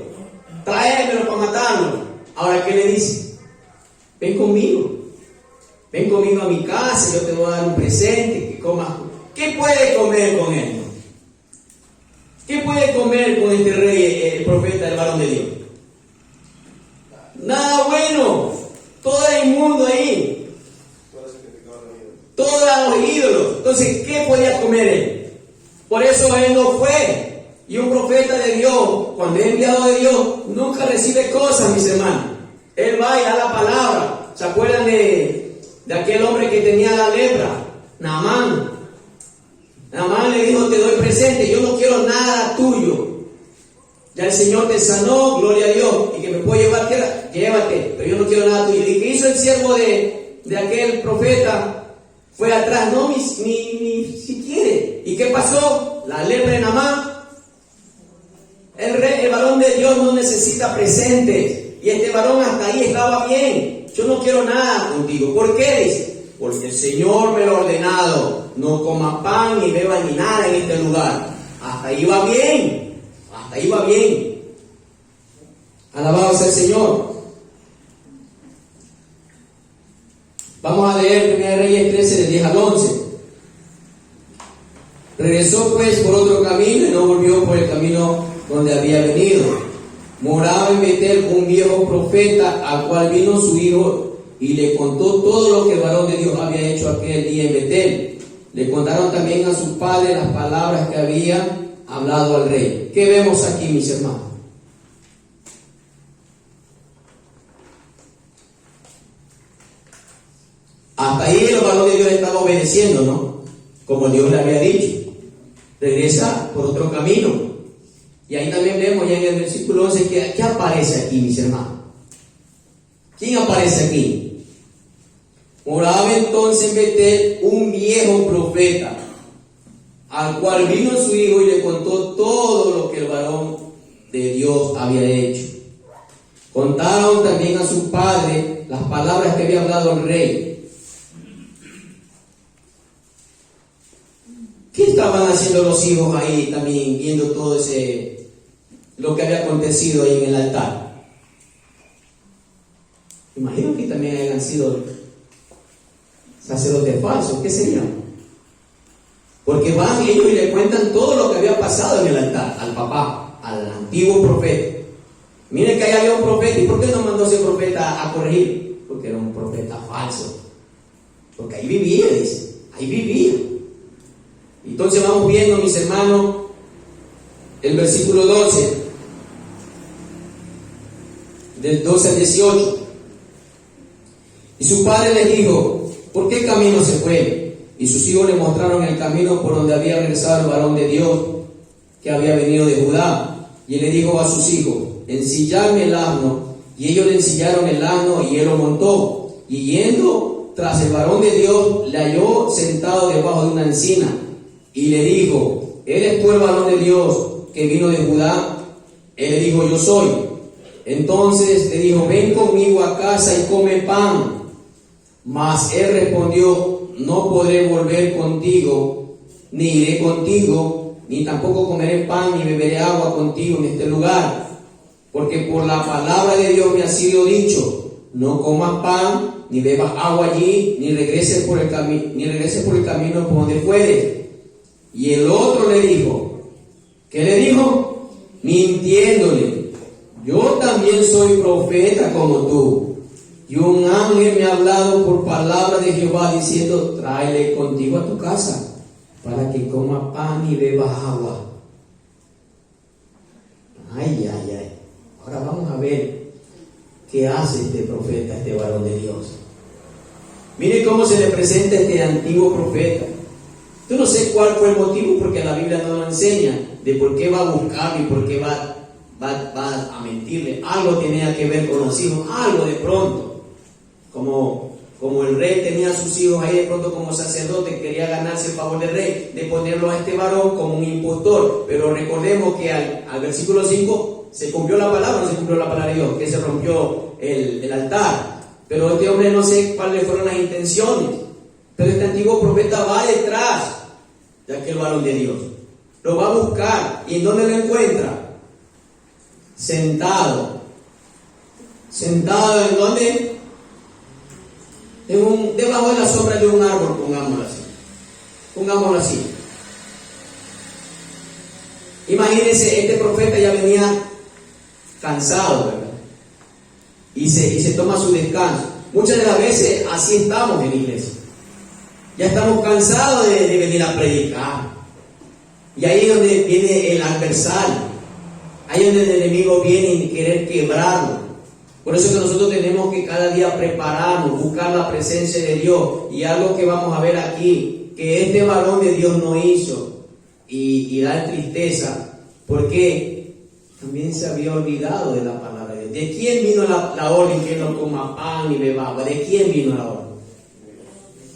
traédmelo para matarlo. Ahora, ¿qué le dice? Ven conmigo a mi casa, yo te voy a dar un presente, que comas. ¿Qué puede comer con él? ¿Qué puede comer con este rey, el profeta, el varón de Dios? Nada bueno, todo era inmundo ahí, todo era los ídolos. Entonces, ¿qué podía comer él? Por eso él no fue. Y un profeta de Dios, cuando es enviado de Dios, nunca recibe cosas, mis hermanos. Él va y da la palabra. ¿Se acuerdan de aquel hombre que tenía la lepra? Naamán. Naamán le dijo: te doy presente, yo no quiero nada tuyo. Ya el Señor te sanó, gloria a Dios, y que me puede llevar tierra, llévate, pero yo no quiero nada tuyo. ¿Y qué hizo el siervo de aquel profeta? Fue atrás, no, ni si quiere. ¿Y qué pasó? La lepra de Naamán. El varón de Dios no necesita presentes. Y este varón hasta ahí estaba bien. Yo no quiero nada contigo. ¿Por qué? Dice: porque el Señor me lo ha ordenado. No coma pan, ni beba, ni nada en este lugar. Hasta ahí va bien. Hasta ahí va bien. Alabado sea el Señor. Vamos a leer 1 Reyes 13, del 10 al 11. Regresó pues por otro camino y no volvió por el camino donde había venido. Moraba en Betel un viejo profeta, al cual vino su hijo y le contó todo lo que el varón de Dios había hecho aquel día en Betel. Le contaron también a su padre las palabras que había hablado al rey. ¿Qué vemos aquí, mis hermanos? Hasta ahí el varón de Dios estaba obedeciendo, ¿no? Como Dios le había dicho. Regresa por otro camino. Y ahí también vemos ya en el versículo 11 ¿qué aparece aquí, mis hermanos? ¿Quién aparece aquí? Moraba entonces en Betel un viejo profeta, al cual vino su hijo y le contó todo lo que el varón de Dios había hecho. Contaron también a su padre las palabras que había hablado el rey. ¿Qué estaban haciendo los hijos ahí también, viendo todo lo que había acontecido ahí en el altar? Imagino que también hayan sido sacerdotes falsos, ¿qué serían? Porque van ellos y le cuentan todo lo que había pasado en el altar, al papá, al antiguo profeta. Miren que ahí había un profeta, ¿y por qué no mandó ese profeta a corregir? Porque era un profeta falso. Porque ahí vivía, dice, ahí vivía. Entonces vamos viendo, mis hermanos, el versículo 12, del 12 al 18. Y su padre les dijo: ¿por qué camino se fue? Y sus hijos le mostraron el camino por donde había regresado el varón de Dios, que había venido de Judá. Y él le dijo a sus hijos: ensilladme el asno. Y ellos le ensillaron el asno y él lo montó. Y yendo tras el varón de Dios, le halló sentado debajo de una encina. Y le dijo: ¿eres tú el varón de Dios que vino de Judá? Él le dijo: yo soy. Entonces le dijo: ven conmigo a casa y come pan. Mas él respondió: no podré volver contigo, ni iré contigo, ni tampoco comeré pan ni beberé agua contigo en este lugar, porque por la palabra de Dios me ha sido dicho: no comas pan ni bebas agua allí, ni regreses por el camino por donde fueres. Y el otro le dijo, ¿qué le dijo? Mintiéndole: yo también soy profeta como tú. Y un ángel me ha hablado por palabra de Jehová, diciendo: tráele contigo a tu casa, para que coma pan y beba agua. Ay, ay, ay. Ahora vamos a ver qué hace este profeta, este varón de Dios. Mire cómo se le presenta este antiguo profeta. Yo no sé cuál fue el motivo, porque la Biblia no lo enseña, de por qué va a buscarlo y por qué va a mentirle. Algo tenía que ver con los hijos, algo de pronto. Como el rey tenía a sus hijos ahí, de pronto como sacerdote quería ganarse el favor del rey, de ponerlo a este varón como un impostor. Pero recordemos que al versículo 5 se cumplió la palabra, no se cumplió la palabra de Dios, que se rompió el altar. Pero este hombre no sé cuáles fueron las intenciones. Pero este antiguo profeta va detrás de aquel varón de Dios. Lo va a buscar. ¿Y en dónde lo encuentra? Sentado. ¿Sentado en dónde? Debajo de la sombra de un árbol, pongámoslo así. Imagínense, este profeta ya venía cansado, ¿verdad? Y se toma su descanso. Muchas de las veces así estamos en la iglesia. Ya estamos cansados de venir a predicar. Y ahí es donde viene el adversario. Ahí es donde el enemigo viene y querer quebrarlo. Por eso que nosotros tenemos que cada día prepararnos, buscar la presencia de Dios. Y algo que vamos a ver aquí, que este varón de Dios no hizo, y da tristeza, porque también se había olvidado de la palabra de Dios. ¿De quién vino la orden que no coma pan ni beba agua? ¿De quién vino la orden?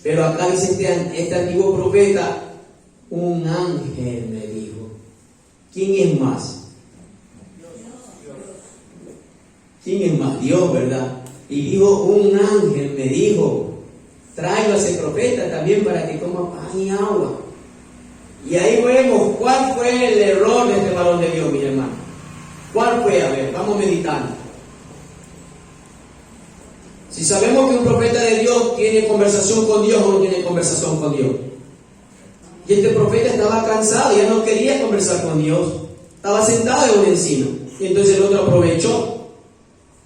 Pero acá dice este antiguo profeta: un ángel me dijo. ¿Quién es más? ¿Quién es más? Dios, ¿verdad? Y dijo: un ángel me dijo, tráelo a ese profeta también para que coma pan y agua. Y ahí vemos cuál fue el error de este varón de Dios, mi hermano. ¿Cuál fue? A ver, vamos meditando. Si sabemos que un profeta de Dios tiene conversación con Dios o no tiene conversación con Dios. Y este profeta estaba cansado, ya no quería conversar con Dios. Estaba sentado en un encino. Y entonces el otro aprovechó.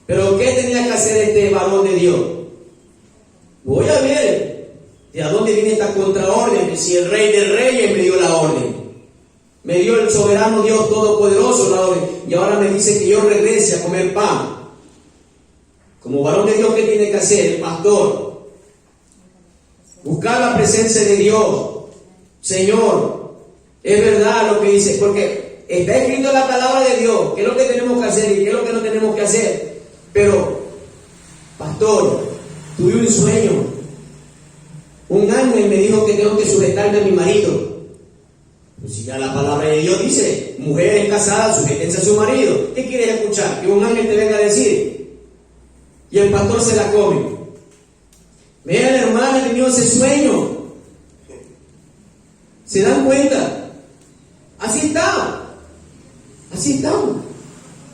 Pero ¿qué tenía que hacer este varón de Dios? Voy a ver de a dónde viene esta contraorden. Si el Rey de Reyes me dio la orden, me dio el soberano Dios todopoderoso la orden, y ahora me dice que yo regrese a comer pan. Como varón de Dios, ¿qué tiene que hacer el pastor? Buscar la presencia de Dios. Señor, es verdad lo que dice, porque está escrito en la palabra de Dios qué es lo que tenemos que hacer y qué es lo que no tenemos que hacer. Pero, pastor, tuve un sueño. Un ángel me dijo que tengo que sujetarme a mi marido. Pues si ya la palabra de Dios dice: mujeres casadas, sujétense a su marido. ¿Qué quieres escuchar? Que un ángel te venga a decir. Y el pastor se la come. Mira, la hermana tenía ese sueño. ¿Se dan cuenta? Así está. Así estamos.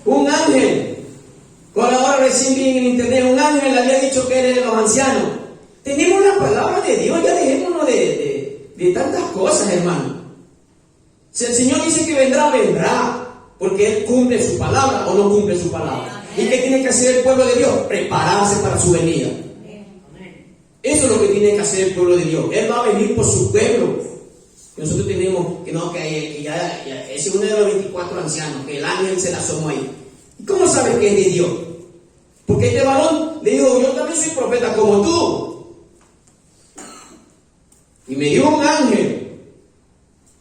Un ángel, con ahora recién vi en internet, un ángel le había dicho que era de los ancianos. Tenemos la palabra de Dios, ya dejémonos de tantas cosas, hermano. Si el Señor dice que vendrá, vendrá, porque Él cumple su palabra o no cumple su palabra. ¿Y qué tiene que hacer el pueblo de Dios? Prepararse para su venida. Eso es lo que tiene que hacer el pueblo de Dios. Él va a venir por su pueblo. Nosotros tenemos que ya ese es uno de los 24 ancianos, que el ángel se le asomó ahí. ¿Y cómo sabes que es de Dios? Porque este varón le dijo, yo también soy profeta como tú. Y me dio un ángel.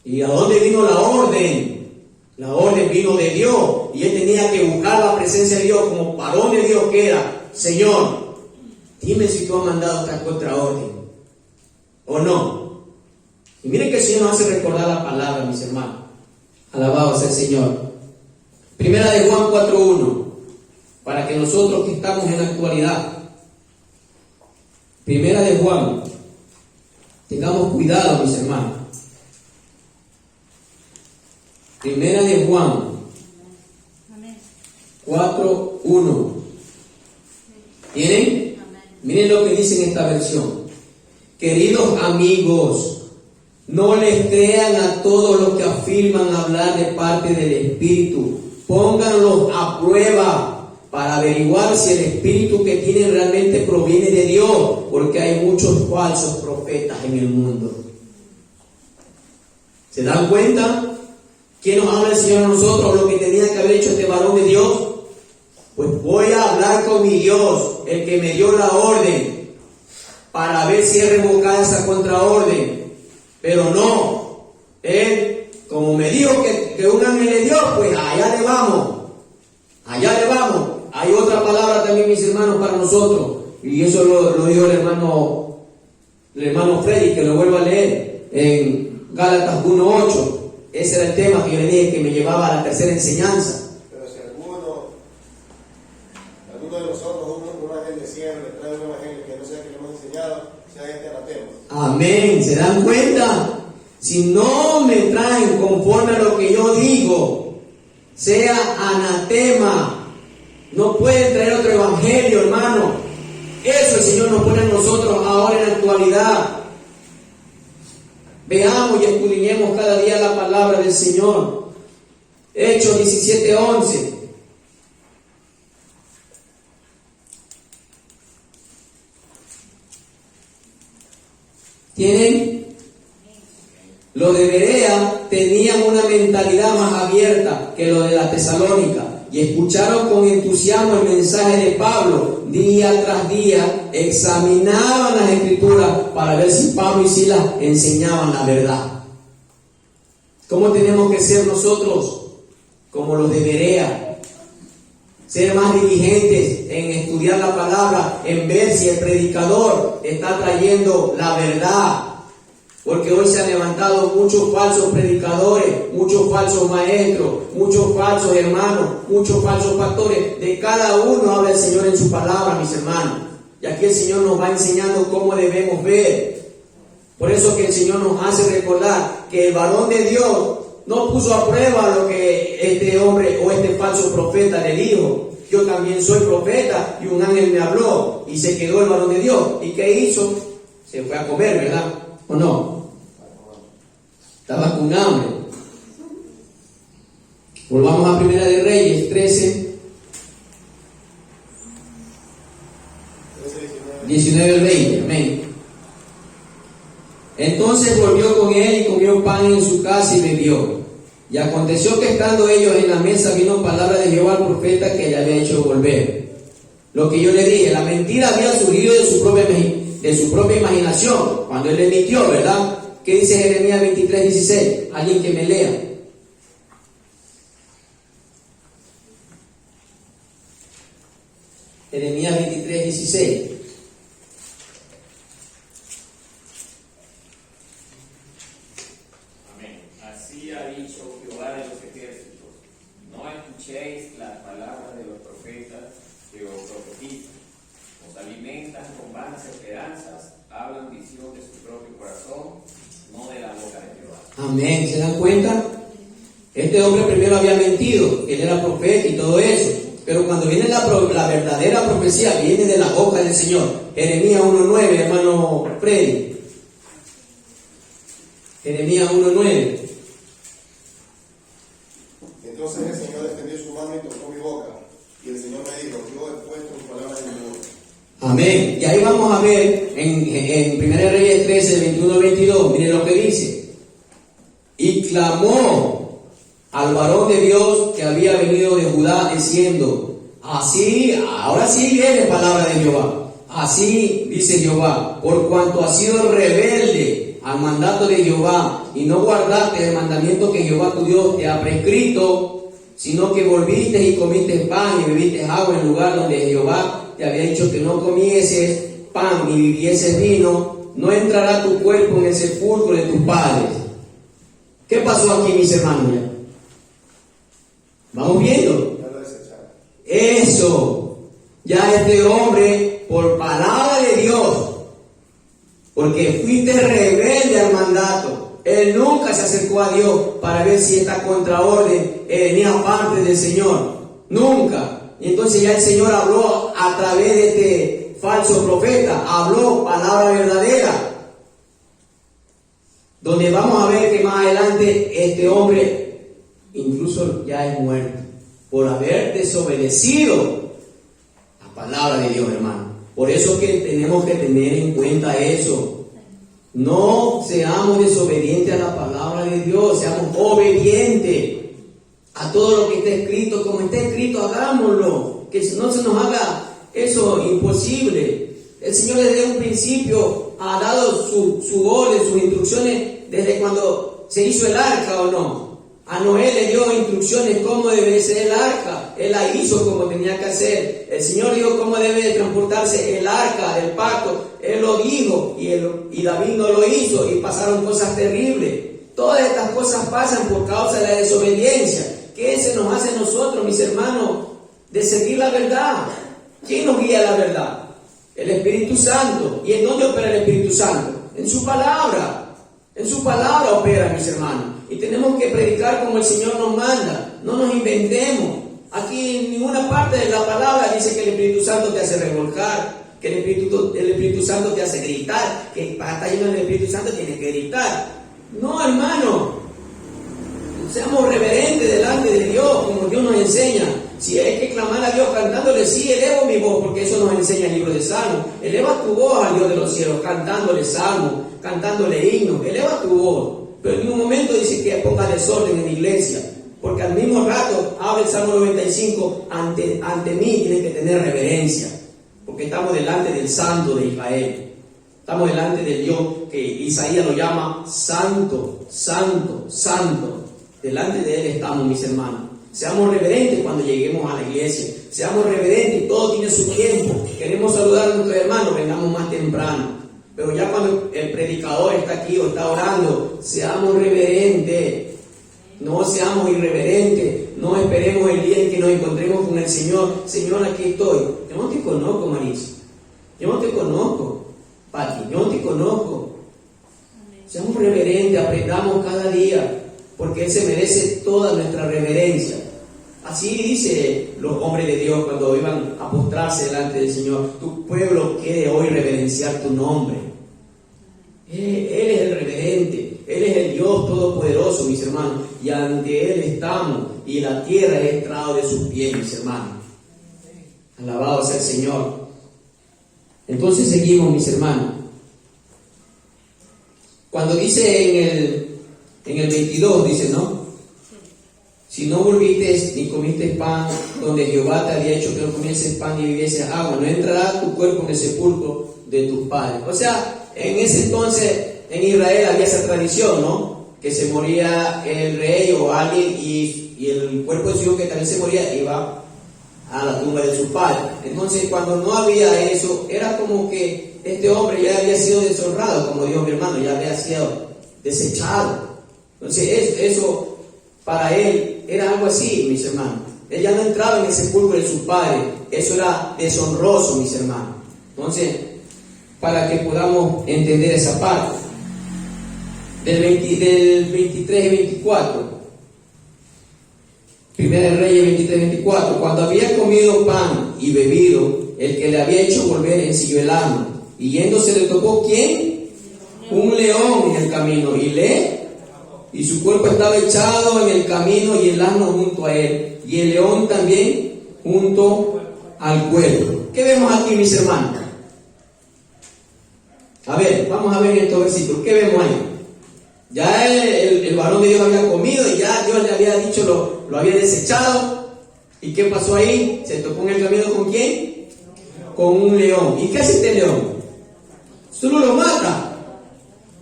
¿Y a dónde vino la orden? La orden vino de Dios. Y él tenía que buscar la presencia de Dios como varón de Dios que era. Señor, dime si tú has mandado esta contraorden o no. Y miren que el Señor nos hace recordar la palabra, mis hermanos. Alabado sea el Señor. Primera de Juan 4:1. Para que nosotros que estamos en la actualidad, Primera de Juan, tengamos cuidado, mis hermanos. Primera de Juan 4:1. ¿Tienen? Miren lo que dice en esta versión. Queridos amigos, no les crean a todos los que afirman hablar de parte del Espíritu. Pónganlos a prueba para averiguar si el Espíritu que tienen realmente proviene de Dios, porque hay muchos falsos profetas en el mundo. ¿Se dan cuenta? ¿Quién nos habla el Señor a nosotros? Lo que tenía que haber hecho este varón de Dios. Pues voy a hablar con mi Dios, el que me dio la orden, para ver si es revocada esa contraorden. Pero no, Él, como me dijo que un ángel le dio, pues allá le vamos. Allá le vamos. Hay otra palabra también, mis hermanos, para nosotros. Y eso lo dijo el hermano Freddy, que lo vuelvo a leer en Gálatas 1:8. Ese era el tema que yo le dije que me llevaba a la tercera enseñanza. Pero si alguno de nosotros, un ángel de cielo, le trae un evangelio que no sea que le hemos enseñado, sea este anatema. Amén. ¿Se dan cuenta? Si no me traen conforme a lo que yo digo, sea anatema. No pueden traer otro evangelio, hermano. Eso el Señor nos pone a nosotros ahora en la actualidad. Veamos y escudriñemos cada día la palabra del Señor. Hechos 17:11. ¿Tienen? Los de Berea tenían una mentalidad más abierta que lo de la Tesalónica y escucharon con entusiasmo el mensaje de Pablo. Día tras día examinaban las Escrituras para ver si Pablo y Silas enseñaban la verdad. ¿Cómo tenemos que ser nosotros? Como los de Berea. Ser más diligentes en estudiar la palabra, en ver si el predicador está trayendo la verdad. Porque hoy se han levantado muchos falsos predicadores, muchos falsos maestros, muchos falsos hermanos, muchos falsos pastores. De cada uno habla el Señor en su palabra, mis hermanos. Y aquí el Señor nos va enseñando cómo debemos ver. Por eso que el Señor nos hace recordar que el varón de Dios no puso a prueba lo que este hombre o este falso profeta le dijo. Yo también soy profeta y un ángel me habló y se quedó el varón de Dios. ¿Y qué hizo? Se fue a comer, ¿verdad? ¿O no? Estaba con hambre. Volvamos a Primera de Reyes 13, 19 al 20. Amén. Entonces volvió con él y comió pan en su casa y bebió. Y aconteció que estando ellos en la mesa vino palabra de Jehová al profeta que le había hecho volver. Lo que yo le dije, la mentira había surgido de su propia imaginación, cuando él le mintió, ¿verdad? ¿Qué dice Jeremías 23:16? Alguien que me lea. Jeremías 23:16. Amén. Así ha dicho Jehová de los ejércitos: no escuchéis las palabras de los profetas que os profetizan. Os alimentan con vanas esperanzas, hablan visión de su propio corazón, no de la boca de Jehová. Amén. ¿Se dan cuenta? Este hombre primero había mentido, que él era profeta y todo eso. Pero cuando viene la verdadera profecía, viene de la boca del Señor. Jeremías 1:9, hermano Freddy. Jeremías 1:9. Entonces el Señor extendió su mano y tocó mi boca. Y el Señor me dijo, yo he puesto mis palabras en mi boca. Amén. Y ahí vamos a ver en 1 Reyes 13, 21 al 22. Miren lo que dice. Y clamó al varón de Dios que había venido de Judá diciendo, así, ahora sí viene palabra de Jehová. Así dice Jehová, por cuanto has sido rebelde al mandato de Jehová y no guardaste el mandamiento que Jehová tu Dios te ha prescrito, sino que volviste y comiste pan y bebiste agua en lugar donde Jehová te había dicho que no comieses pan ni bebieses vino, no entrará tu cuerpo en el sepulcro de tus padres. ¿Qué pasó aquí, mis hermanos? Vamos viendo. Eso, ya este hombre, por palabra de Dios, porque fuiste rebelde al mandato, él nunca se acercó a Dios para ver si esta contraorden venía parte del Señor, nunca. Y entonces ya el Señor habló a través de este falso profeta, habló palabra verdadera, donde vamos a ver que más adelante este hombre incluso ya es muerto por haber desobedecido la palabra de Dios, hermano. Por eso que tenemos que tener en cuenta eso. No seamos desobedientes a la palabra de Dios, seamos obedientes a todo lo que está escrito. Como está escrito, hagámoslo, que no se nos haga eso imposible. El Señor desde un principio ha dado su orden, sus instrucciones desde cuando se hizo el arca, ¿o no? A Noé le dio instrucciones cómo debe ser el arca. Él la hizo como tenía que hacer. El Señor dijo cómo debe de transportarse el arca del pacto. Él lo dijo y David no lo hizo y pasaron cosas terribles. Todas estas cosas pasan por causa de la desobediencia. ¿Qué se nos hace a nosotros, mis hermanos, de seguir la verdad? ¿Quién nos guía a la verdad? El Espíritu Santo. ¿Y en dónde opera el Espíritu Santo? En su palabra. En su palabra opera, mis hermanos. Y tenemos que predicar como el Señor nos manda. No nos inventemos. Aquí en ninguna parte de la palabra dice que el Espíritu Santo te hace revolcar, que el Espíritu Santo te hace gritar, que para estar lleno del Espíritu Santo tienes que gritar. No, hermano. Seamos reverentes delante de Dios, como Dios nos enseña. Si hay que clamar a Dios cantándole, sí, elevo mi voz, porque eso nos enseña el libro de Salmos. Eleva tu voz al Dios de los cielos, cantándole salmos, cantándole himnos. Eleva tu voz. Pero en ningún momento dice que ponga desorden en la iglesia, porque al mismo rato habla el Salmo 95, ante mí tienen que tener reverencia, porque estamos delante del Santo de Israel. Estamos delante del Dios que Isaías lo llama Santo, Santo, Santo. Delante de Él estamos, mis hermanos. Seamos reverentes cuando lleguemos a la iglesia. Seamos reverentes, todo tiene su tiempo. Queremos saludar a nuestros hermanos, vengamos más temprano. Pero ya cuando el predicador está aquí o está orando, seamos reverentes. No seamos irreverentes. No esperemos el día en que nos encontremos con el Señor. Señor, aquí estoy. Yo no te conozco, Marisa. Yo no te conozco, Pati. Yo no te conozco. Seamos reverentes, aprendamos cada día, porque Él se merece toda nuestra reverencia. Así dice los hombres de Dios cuando iban a postrarse delante del Señor: tu pueblo quiere hoy reverenciar tu nombre. Él es el reverente, Él es el Dios todopoderoso, mis hermanos, y ante Él estamos, y la tierra es estrado de sus pies, mis hermanos. Alabado sea el Señor. Entonces seguimos, mis hermanos. Cuando dice en el 22, dice, ¿no? Si no volviste ni comiste pan donde Jehová te había hecho que no comieses pan ni bebieses agua, no entrará tu cuerpo en el sepulcro de tus padres. O sea, en ese entonces en Israel había esa tradición, ¿no? Que se moría el rey o alguien y el cuerpo de su hijo que también se moría iba a la tumba de su padre. Entonces, cuando no había eso, era como que este hombre ya había sido deshonrado, como dijo mi hermano, ya había sido desechado. Entonces eso para él era algo así, mis hermanos. Él ya no entraba en el sepulcro de su padre. Eso era deshonroso, mis hermanos. Entonces, para que podamos entender esa parte del 23 y 24, Primera de Reyes 23-24. Cuando había comido pan y bebido, el que le había hecho volver ensilló el asno. Y yéndose le tocó, ¿quién? Un león en el camino. Y su cuerpo estaba echado en el camino y el asno junto a él. Y el león también junto al cuerpo. ¿Qué vemos aquí, mis hermanos? A ver, vamos a ver en estos versículos. ¿Qué vemos ahí? Ya el varón de Dios había comido y ya Dios le había dicho, lo había desechado. ¿Y qué pasó ahí? Se topó en el camino ¿con quién? Con un león. ¿Y qué hace este león? Solo lo mata.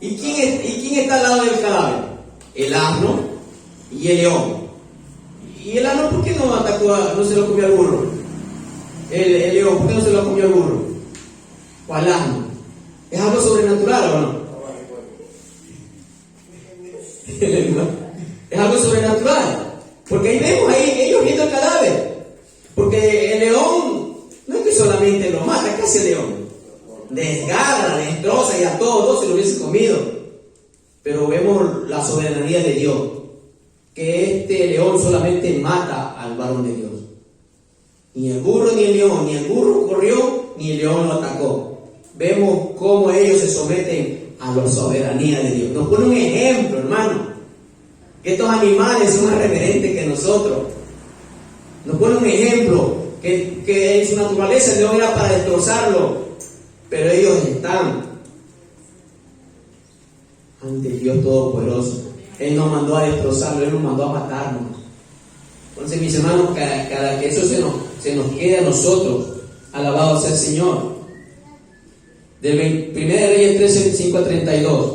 ¿Y quién está al lado del cadáver? El asno y el león. ¿Y el asno por qué no atacó, no se lo comió al burro? El león, ¿por qué no se lo comió al burro? ¿O al asno? ¿Es algo sobrenatural o no? Es algo sobrenatural. Porque ahí vemos ellos viendo el cadáver. Porque el león no es que solamente lo mata, ¿qué hace el león? Desgarra, destroza y a todos se lo hubiese comido. Pero vemos la soberanía de Dios, que este león solamente mata al varón de Dios. Ni el burro ni el león, ni el burro corrió, ni el león lo atacó. Vemos cómo ellos se someten a la soberanía de Dios. Nos pone un ejemplo, hermano, que estos animales son más reverentes que nosotros. Nos pone un ejemplo que en su naturaleza el león era para destrozarlo, pero ellos están ante Dios Todopoderoso. Él nos mandó a destrozarlo, Él nos mandó a matarnos. Entonces, mis hermanos, cada que eso se nos quede a nosotros, alabado sea el Señor. Del 1 Reyes 13, 25 a 32.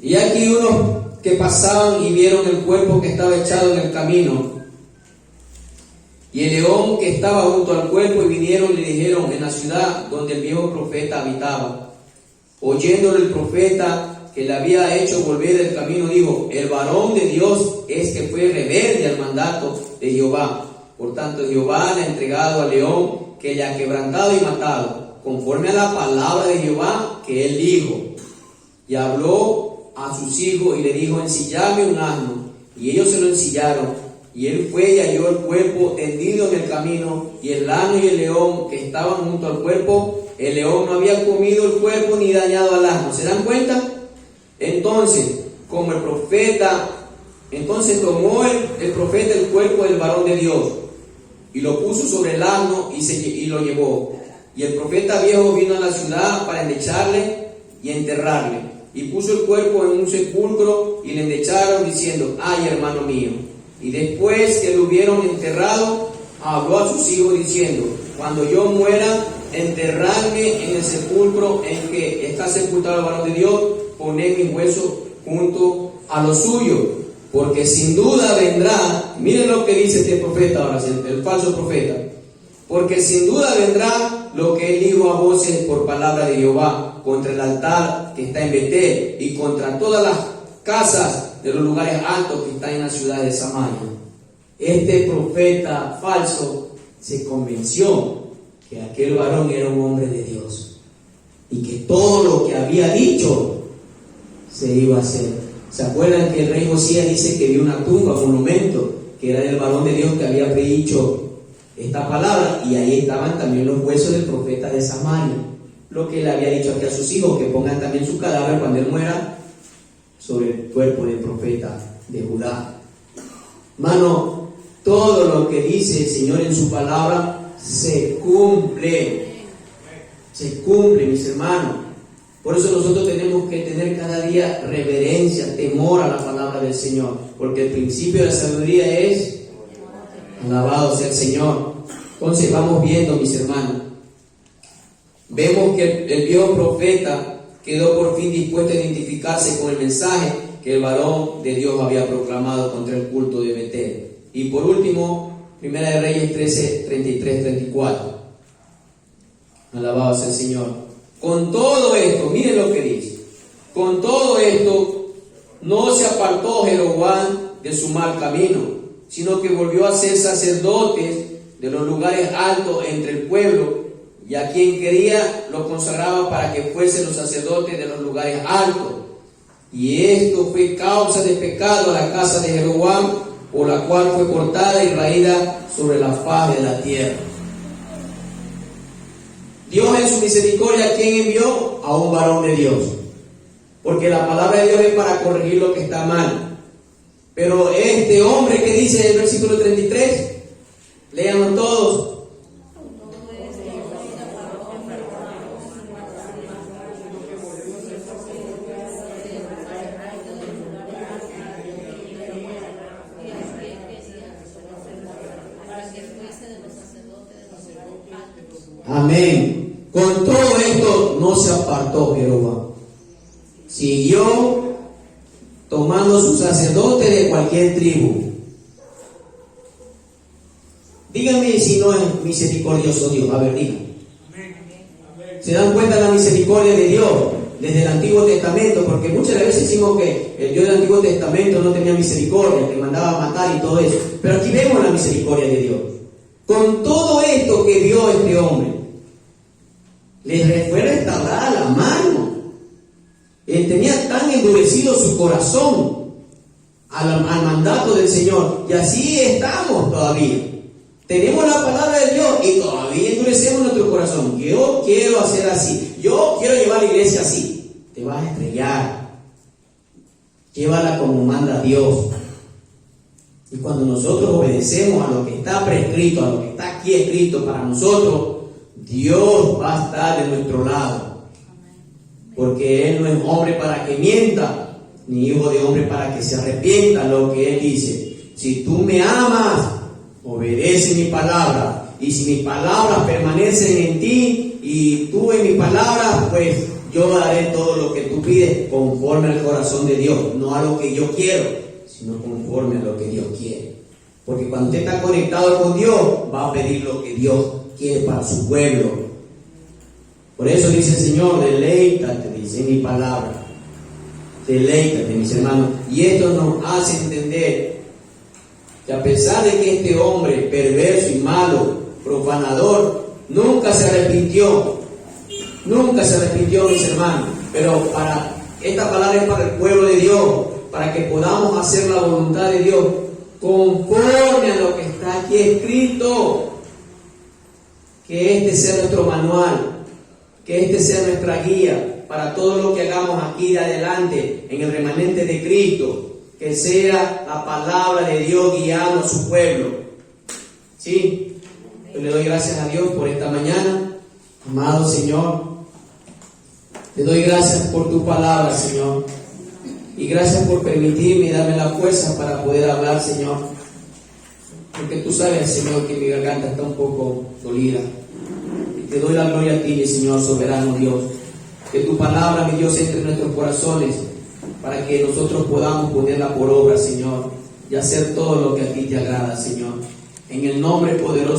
Y aquí unos que pasaban y vieron el cuerpo que estaba echado en el camino, y el león que estaba junto al cuerpo, y vinieron y le dijeron en la ciudad donde el viejo profeta habitaba. Oyéndole el profeta que le había hecho volver del camino, dijo: el varón de Dios es que fue rebelde al mandato de Jehová. Por tanto, Jehová le ha entregado al león, que le ha quebrantado y matado, conforme a la palabra de Jehová que él dijo. Y habló a sus hijos y le dijo: ensillame un asno. Y ellos se lo ensillaron. Y él fue y halló el cuerpo tendido en el camino, y el asno y el león que estaban junto al cuerpo. El león no había comido el cuerpo ni dañado al asno. ¿Se dan cuenta? Entonces tomó el profeta el cuerpo del varón de Dios, y lo puso sobre el asno y lo llevó. Y el profeta viejo vino a la ciudad para endecharle y enterrarle. Y puso el cuerpo en un sepulcro y le endecharon, diciendo: ay, hermano mío. Y después que lo hubieron enterrado, habló a sus hijos diciendo: cuando yo muera, enterradme en el sepulcro en que está sepultado el varón de Dios, poned mis huesos junto a los suyos, porque sin duda vendrá. Miren lo que dice este profeta ahora, el falso profeta: porque sin duda vendrá lo que él dijo a voces por palabra de Jehová, contra el altar que está en Betel, y contra todas las casas de los lugares altos que están en la ciudad de Samaria. Este profeta falso se convenció que aquel varón era un hombre de Dios y que todo lo que había dicho se iba a hacer. ¿Se acuerdan que el rey Josías dice que vio una tumba, un monumento, que era del varón de Dios que había predicho esta palabra? Y ahí estaban también los huesos del profeta de Samaria. Lo que le había dicho aquí a sus hijos, que pongan también su cadáver cuando él muera sobre el cuerpo del profeta de Judá. Hermano, todo lo que dice el Señor en su palabra se cumple. Se cumple, mis hermanos. Por eso nosotros tenemos que tener cada día reverencia, temor a la palabra del Señor, porque el principio de la sabiduría es: alabado sea el Señor. Entonces vamos viendo, mis hermanos. Vemos que el viejo profeta quedó por fin dispuesto a identificarse con el mensaje que el varón de Dios había proclamado contra el culto de Betel. Y por último, Primera de Reyes 13, 33, 34. Alabado sea el Señor. Con todo esto, miren lo que dice: con todo esto no se apartó Jeroboam de su mal camino, sino que volvió a ser sacerdotes de los lugares altos entre el pueblo, y a quien quería lo consagraba para que fuesen los sacerdotes de los lugares altos. Y esto fue causa de pecado a la casa de Jeroboam, por la cual fue cortada y raída sobre la faz de la tierra. Dios en su misericordia, ¿a quién envió? A un varón de Dios. Porque la palabra de Dios es para corregir lo que está mal. Pero este hombre que dice en el versículo 33, léanlo todos. Amén. Con todo esto no se apartó Jehová. Siguió tomando sus sacerdotes de cualquier tribu. Díganme si no es misericordioso Dios. A ver, díganme. ¿Se dan cuenta de la misericordia de Dios desde el Antiguo Testamento? Porque muchas veces decimos que el Dios del Antiguo Testamento no tenía misericordia, que mandaba a matar y todo eso. Pero aquí vemos la misericordia de Dios. Con todo esto que vio este hombre, le fue restaurada la mano. Él tenía tan endurecido su corazón al mandato del Señor. Y así estamos todavía. Tenemos la palabra de Dios y todavía endurecemos nuestro corazón. Yo quiero hacer así. Yo quiero llevar la iglesia así. Te vas a estrellar. Llévala como manda Dios. Y cuando nosotros obedecemos a lo que está prescrito, a lo que está aquí escrito para nosotros, Dios va a estar de nuestro lado. Porque Él no es hombre para que mienta, ni hijo de hombre para que se arrepienta. Lo que Él dice: si tú me amas, obedece mi palabra. Y si mis palabras permanecen en ti y tú en mis palabras, pues yo haré todo lo que tú pides conforme al corazón de Dios. No a lo que yo quiero, sino conforme a lo que Dios quiere. Porque cuando usted está conectado con Dios, va a pedir lo que Dios quiere para su pueblo. Por eso dice el Señor: deleítate, dice, en mi palabra. Deleítate, mis hermanos. Y esto nos hace entender que a pesar de que este hombre perverso y malo, profanador, nunca se arrepintió, mis hermanos. Pero esta palabra es para el pueblo de Dios, para que podamos hacer la voluntad de Dios conforme a lo que está aquí escrito. Que este sea nuestro manual, que este sea nuestra guía para todo lo que hagamos aquí de adelante en el remanente de Cristo. Que sea la palabra de Dios guiando a su pueblo. ¿Sí? Yo le doy gracias a Dios por esta mañana. Amado Señor, te doy gracias por tu palabra, Señor. Y gracias por permitirme y darme la fuerza para poder hablar, Señor. Porque tú sabes, Señor, que mi garganta está un poco dolida. Y te doy la gloria a ti, mi Señor soberano Dios. Que tu palabra, mi Dios, entre en nuestros corazones, para que nosotros podamos ponerla por obra, Señor, y hacer todo lo que a ti te agrada, Señor. En el nombre poderoso